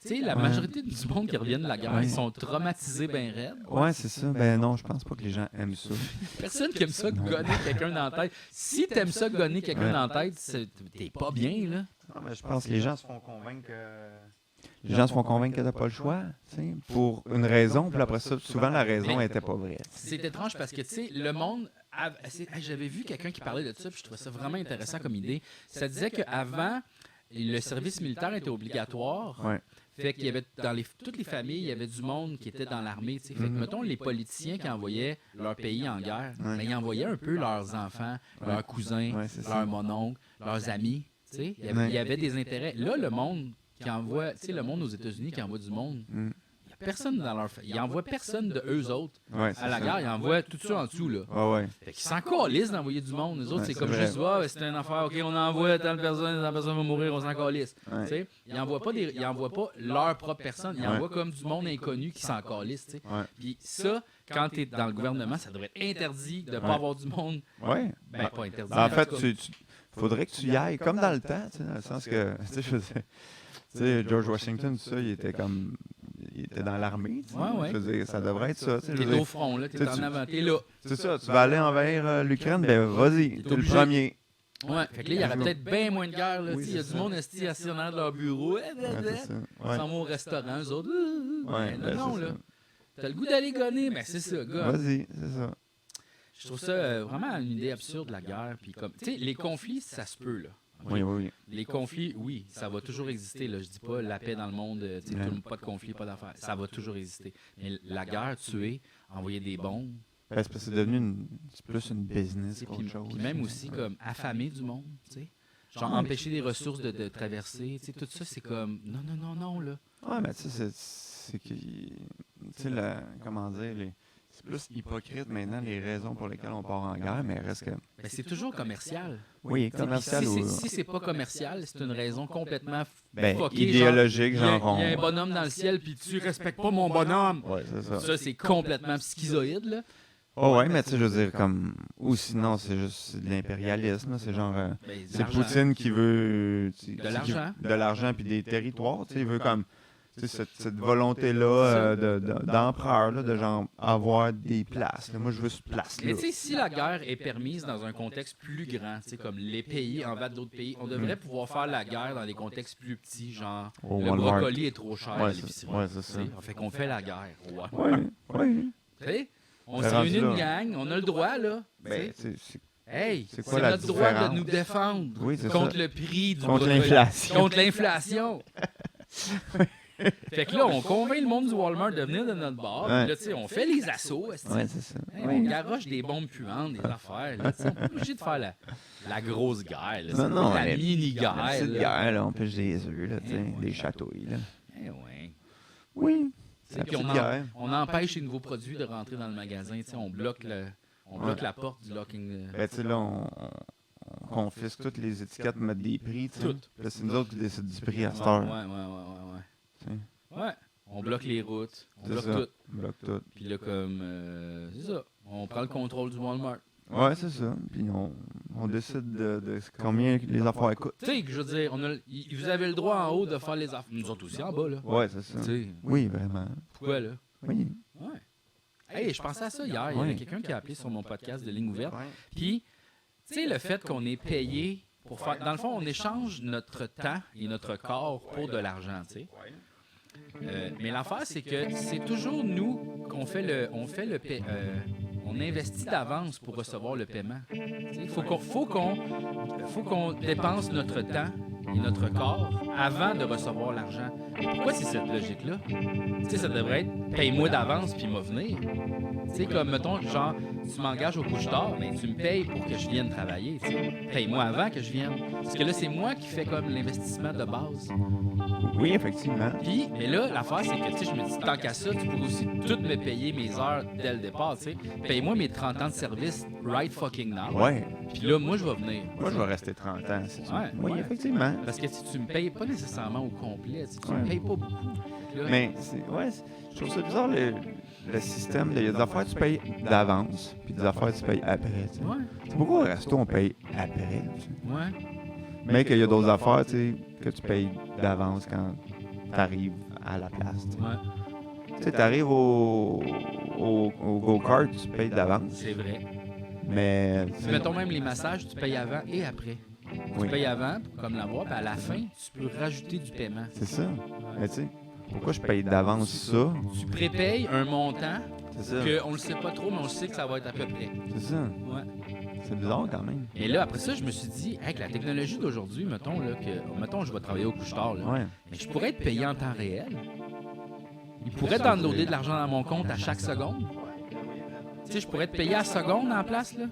Tu sais, la majorité du monde qui revient de la guerre, Ouais. ils sont traumatisés bien raides. Ouais, c'est ça. Ben non, je pense pas que les gens aiment ça. Personne qui aime ça gonner quelqu'un dans la tête. Si t'aimes ça gonner quelqu'un Ouais. dans la tête, t'es pas bien, là. Non, mais je pense que les gens se font convaincre que... Les gens se font convaincre que t'as pas le choix, tu sais, pour une raison, puis après ça, souvent la raison était pas vraie. C'est étrange parce que, tu sais, le monde... J'avais vu quelqu'un qui parlait de ça, puis je trouvais ça vraiment intéressant comme idée. Ça disait qu'avant, le service militaire était obligatoire. Ouais. Fait qu'il y avait toutes les familles, il y avait du monde qui était dans l'armée. Fait que, mettons, les politiciens qui envoyaient leur pays en guerre, ben, ils envoyaient un peu leurs enfants, leurs cousins, leurs mononcles, leurs amis. Il y avait des intérêts. Là, le monde qui envoie, le monde aux États-Unis qui envoie du monde, il y a personne dans leur famille. Ils n'envoient personne de eux autres à la guerre. Ils envoient tout ça en dessous. Là. Fait qu'ils s'en calissent d'envoyer du monde. Les autres, c'est comme juste, c'est une affaire, OK, on envoie telle personne va mourir, on s'en calisse. Ils n'envoient pas leur propre personne. Ils envoient comme du monde inconnu qui s'en calisse. Puis ça, quand tu es dans le gouvernement, ça devrait être interdit de ne pas avoir du monde. Ben, pas interdit. En fait, faudrait que tu y ailles, comme dans le temps, dans le sens que, tu sais, George Washington, tout ça, il était dans l'armée. Je veux dire, ça devrait être ça. T'es au front, là, t'es en avant, t'es là. C'est ça, tu vas aller envers l'Ukraine, ben vas-y, t'es le premier. Ouais, fait que là, il y aurait peut-être bien moins de guerre. Il y a du monde assis en arrière de leur bureau. Ils s'en vont au restaurant, eux autres. Non, là. T'as le goût d'aller gonner, mais c'est ça, gars. Vas-y, c'est ça. Je trouve ça vraiment une idée absurde, la guerre. Puis comme, tu sais, les conflits, ça se peut, là. Okay. Oui. Les conflits, oui, ça va toujours exister. Là. Je dis pas la paix dans le monde, pas de conflit, pas d'affaires. Ça va toujours exister. Mais la guerre, tuer, envoyer des bombes. C'est parce que c'est devenu c'est plus une business qu'autre chose. Puis même aussi comme affamer du monde, tu sais. Genre empêcher des ressources de traverser. Tout ça, c'est comme non, là. Ouais, mais tu sais, c'est que. Tu sais, comment dire, c'est plus hypocrite maintenant les raisons pour lesquelles on part en guerre, mais reste que. Ben, c'est toujours commercial. Oui, commercial. Si c'est pas commercial, c'est une raison complètement idéologique, genre. Il y a un bonhomme dans le ciel, puis tu respectes pas mon bonhomme. Ouais, c'est ça. Ça, c'est complètement schizoïde, là. Oh, ouais, mais tu sais, je veux dire, comme. Ou sinon, c'est juste de l'impérialisme, c'est genre. C'est Poutine qui veut. De l'argent. De l'argent, puis des territoires, tu sais, il veut comme. Cette volonté-là d'empereur, là, de genre avoir des places. Là. Moi, je veux cette place-là. Mais tu sais, si la guerre est permise dans un contexte plus grand, comme les pays envers d'autres pays, on devrait pouvoir faire la guerre dans des contextes plus petits, genre le brocoli est trop cher à l'épicerie. Ouais, c'est ça. Fait qu'on fait la guerre. Ouais. Tu sais, on s'est réuni une gang, on a le droit, là. Ben, c'est notre droit de nous défendre contre le prix du contre l'inflation. Contre l'inflation. Fait que là, on convainc le monde du Walmart de venir de notre bar. Puis là, tu sais, on fait les assauts. C'est ça. On garoche des bombes puantes, des affaires. Là, on n'est pas obligé de faire la grosse guerre. Là, non, la mini-guerre. La petite guerre, là, on pêche des œufs, là, des chatouilles. Là. Oui. Puis on empêche les nouveaux produits de rentrer dans le magasin. On bloque la porte du locking. Ben, tu sais, là, on confisque toutes les étiquettes, mettre des prix. Toutes. Là, c'est nous autres qui décident du prix à cette heure. Ouais. On bloque les routes. On bloque tout. Puis là, comme. C'est ça. On prend le contrôle du Walmart. Ouais, c'est ça. Puis on décide de combien les affaires coûtent. Tu sais, je veux dire, vous avez le droit en haut de faire les affaires. Nous autres aussi en bas, là. Ouais, c'est ça. T'sais, oui, vraiment. Pourquoi, là? Oui. Ouais. Hey, je pensais à ça hier. Il y avait quelqu'un qui a appelé sur mon podcast de Ligne ouverte. Puis, tu sais, le fait qu'on est payé pour faire. Dans le fond, on échange notre temps et notre corps pour de l'argent, tu sais. Mais l'affaire, c'est que c'est toujours nous qu'on fait on investit d'avance pour recevoir le paiement. Il faut qu'on dépense notre temps et notre corps avant de recevoir l'argent. Pourquoi c'est cette logique-là? Ça devrait être paye-moi d'avance puis m'a venir. Comme, mettons, genre, tu m'engages au couche-tard, mais tu me payes pour que je vienne travailler. Paye-moi avant que je vienne. Parce que là, c'est moi qui fais comme l'investissement de base. Oui, effectivement. Puis, mais là, l'affaire, c'est que, je me dis, tant qu'à ça, tu pourrais aussi tout me payer mes heures dès le départ, Paye-moi mes 30 ans de service right fucking now. Ouais. Puis là, moi, je vais venir. Moi, je vais rester 30 ans, si tu veux. Oui, effectivement. Parce que si tu me payes pas nécessairement au complet, tu me payes pas beaucoup. Là, mais, je trouve ça bizarre, le système. Il y a des affaires que tu payes d'avance, puis des affaires que tu payes après. C'est pourquoi au resto, on paye après. Mais qu'il y a d'autres affaires, que tu payes d'avance quand tu arrives à la place. Tu sais, tu arrives au go-kart, tu payes d'avance. C'est vrai. Mais mettons même les massages, tu payes avant et après. Tu payes avant pour comme l'avoir, puis à la fin, tu peux rajouter du paiement. C'est ça. Mais tu sais, pourquoi je paye d'avance ça? Tu prépayes un montant c'est ça. qu'on ne le sait pas trop, mais on sait que ça va être à peu près. C'est ça. C'est bizarre quand même. Et là, après ça, je me suis dit, avec la technologie d'aujourd'hui, mettons, je vais travailler au couche-tard, là, Ouais. mais je pourrais être payé en temps réel. Il pourrait downloader de l'argent dans mon compte à chaque seconde. Tu sais, je pourrais être payé à seconde en place, là.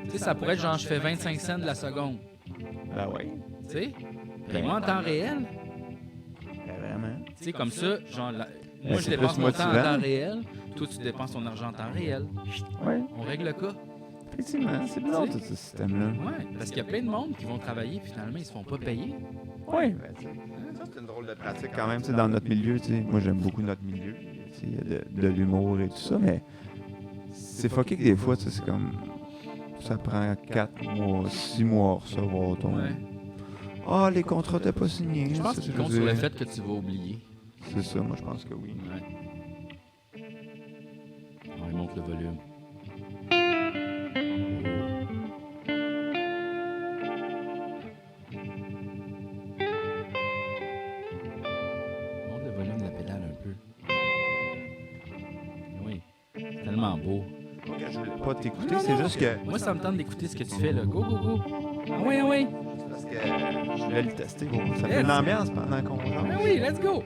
Tu sais, ça pourrait être genre, je fais 25 cents de la seconde. Ben ouais. Tu sais, paiement en temps réel. Ben vraiment. Tu sais, comme ça, genre, moi, je c'est dépense plus mon temps en motivant. temps réel. Toi, tu dépenses ton argent en temps réel. Ouais. On règle le cas. Effectivement, c'est bizarre Tu sais. tout ce système-là. Ouais, parce qu'il y a plein de monde qui vont travailler, puis finalement, ils se font pas payer. Oui, ben, ça c'est une drôle de pratique quand même, tu sais, dans notre milieu. Tu sais. Moi, j'aime beaucoup notre milieu. Tu sais, il y a de l'humour et tout ça, mais c'est fucké que des fois, tu sais, c'est comme. Ça prend 4 mois, 6 mois à recevoir ton. Ouais. Ah, les contrats t'as pas signés. Je pense ça, qu'il je compte veux sur le dire. fait que tu vas oublier. C'est ça, moi, je pense que oui. Ouais. On monte le volume. Monte le volume de la pédale un peu. Oui. C'est tellement beau. Je voulais pas t'écouter, Non, c'est non. juste que. Moi, ça me tente d'écouter ce que tu fais, là. Go, go, go. Ah oui, ah oui. Parce que je voulais le tester, gros. Ça Yes. fait une ambiance pendant qu'on jase. Ah oui, let's go.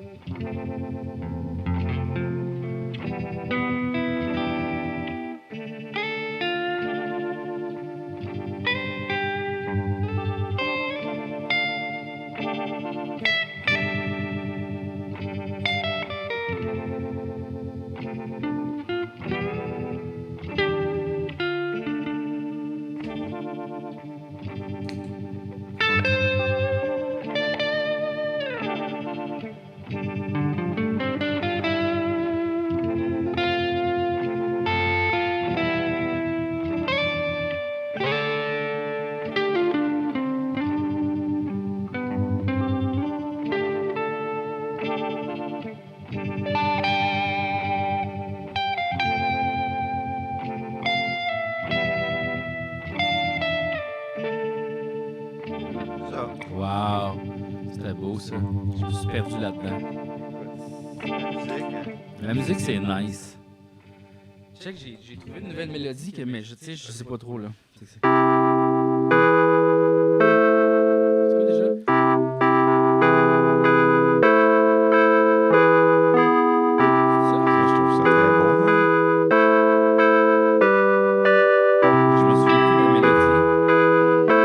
Ça. Wow. C'était beau, ça. Je me suis perdu là-dedans. La musique, hein. La musique, c'est nice. Je sais que j'ai trouvé une nouvelle mélodie, mais je sais pas trop, là. C'est quoi déjà? C'est ça? Ça, je trouve ça très bon, moi. Je me souviens plus de la mélodie.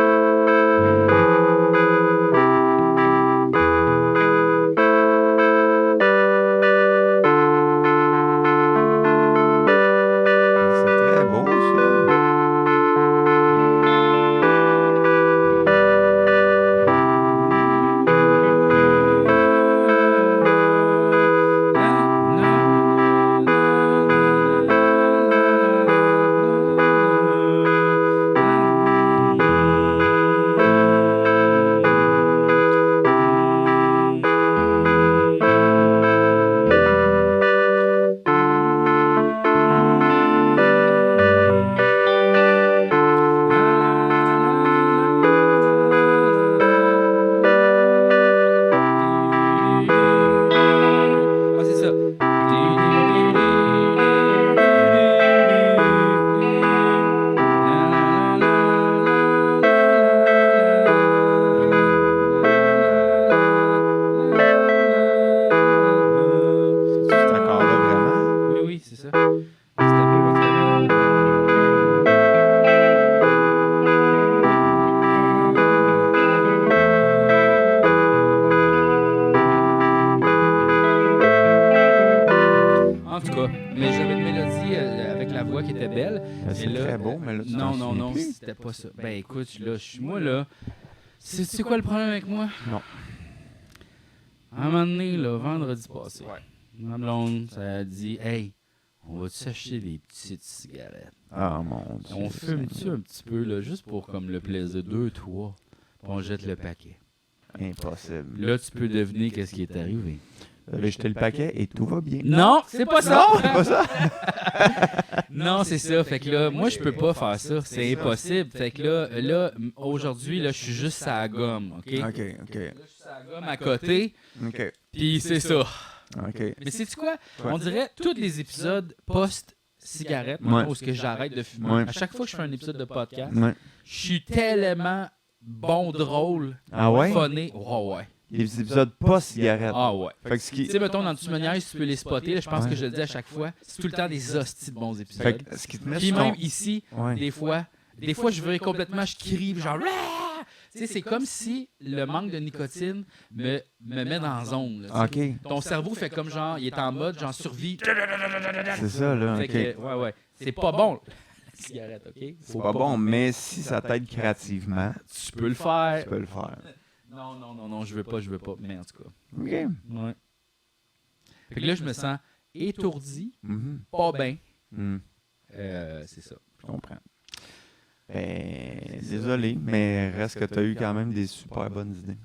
C'est très beau, ça. Ah, c'est ça. Cet accord-là, vraiment. Oui, oui, c'est ça. C'était beau, en tout cas. En tout cas, mais j'avais une mélodie avec la voix qui était belle. C'est Et là, très beau, mais là, tu Non, t'en non, souviens non, plus. c'était pas ça. Ben écoute, là, moi là, c'est quoi le problème avec moi? Non. À un moment donné, là, vendredi passé, ma blonde, ça a dit, hey, on va s'acheter des petites cigarettes. Ah, mon Dieu. On fume-tu un petit peu, là, juste pour comme le plaisir, 2, 3, puis on jette le paquet. Impossible. Là, tu peux deviner qu'est-ce qui est arrivé. J'avais jeté le paquet et tout va bien. Non, c'est pas ça! C'est pas ça? Non, c'est ça. Fait que là, moi, je peux pas faire ça. C'est impossible. Fait que là, aujourd'hui, là, je suis juste à la gomme, OK? OK, Là, OK. je suis à la gomme à côté, OK. puis c'est ça. OK. Mais sais-tu quoi? On dirait tous les épisodes post cigarette, Ouais. maintenant, où est-ce que j'arrête de fumer. Ouais. À chaque fois que je fais un épisode de podcast, Ouais. je suis tellement bon, drôle, Ah ouais? funné. Oh ouais. Les épisodes pas cigarettes. Ah ouais. Fait que ce qui... Tu sais, mettons, dans une manière, si tu peux les spotter, là, je pense Ouais. que je le dis à chaque fois, c'est tout le temps des hosties de bons Fait épisodes. que ce qui te met Puis sur même ton- ici, Ouais. des fois, je vais complètement, je crie, genre, Rah! Tu sais, c'est comme si le manque de nicotine me met dans la zone. Là, tu sais. OK. Ton cerveau fait comme genre, il est en mode, genre, survie. C'est ça, là. Fait OK. que, ouais. C'est pas bon, la cigarette, OK? C'est pas bon, mais si ça t'aide créativement, Tu peux le faire. tu peux le faire. Non, je veux pas. Mais en tout cas. OK. Ouais. Fait que là, je me sens étourdi, Mhm. pas bien. Mhm. C'est ça. Je comprends. Ben, désolé, mais reste que tu as eu quand même des super bonnes idées.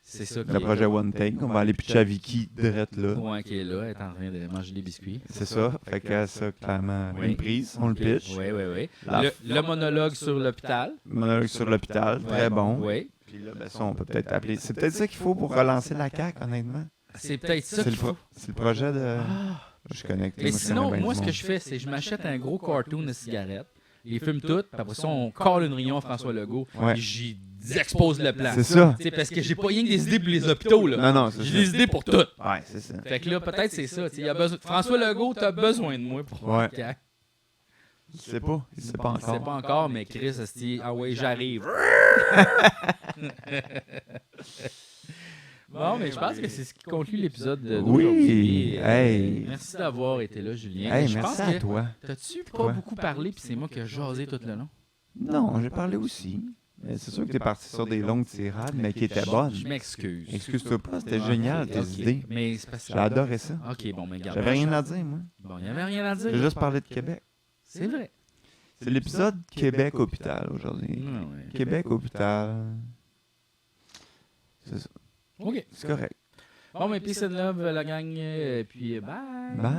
C'est ça. Le projet One Take, on va aller pitcher à Vicky direct là. Ouais, qui est là, elle est en train de manger des biscuits. C'est ça. Fait que ça, clairement, Oui. une prise, on le pitch. Oui. La Le monologue sur l'hôpital. Monologue sur l'hôpital, très Ouais. bon. Oui. Puis là, ben ça, on peut peut-être appeler. C'est peut-être ça qu'il faut pour relancer la CAQ, honnêtement. C'est peut-être ça C'est qu'il faut. c'est le projet de. Ah. Je suis connecté. Mais moi, je sinon, connais bien moi, du ce que monde. je fais, c'est que je m'achète un gros cartoon de cigarettes, les fume toutes, puis après ça, on colle une réunion à François Legault, Ouais. et j'y expose le plan. C'est ça. Tu sais, parce que j'ai pas rien que des idées pour les hôpitaux, là. Non, non, c'est J'ai ça. des idées pour tout. Ouais, c'est ça. Fait que là, peut-être c'est ça. Tu sais, il y a besoin... François Legault, t'as besoin de moi pour Ouais. le CAQ. Il sait pas. Il sait pas Il sait encore. pas encore, mais Chris, esti, ah ouais, j'arrive. Bon, mais je pense que c'est ce qui conclut l'épisode d'aujourd'hui. Hey. Merci d'avoir été là, Julien. Hey, je merci pense à que toi. t'as-tu pas Quoi? beaucoup parlé, puis c'est moi qui ai jasé tout le long? Non, j'ai parlé aussi. Mais c'est sûr que t'es parti sur des longues tirades, mais qui étaient bonnes. Je m'excuse. Excuse-toi pas, c'était Ok, génial tes ok. idées. Mais c'est parce que... J'ai adoré ça. Ok, bon, mais regarde. J'avais rien à dire, moi. Bon, il n'y avait rien à dire. J'ai juste parlé de Québec. C'est vrai. C'est l'épisode Québec-Hôpital aujourd'hui. Ouais. Québec-Hôpital. C'est ça. Ok. C'est correct. Bon, mais peace and love, la gang. Puis bye. Bye.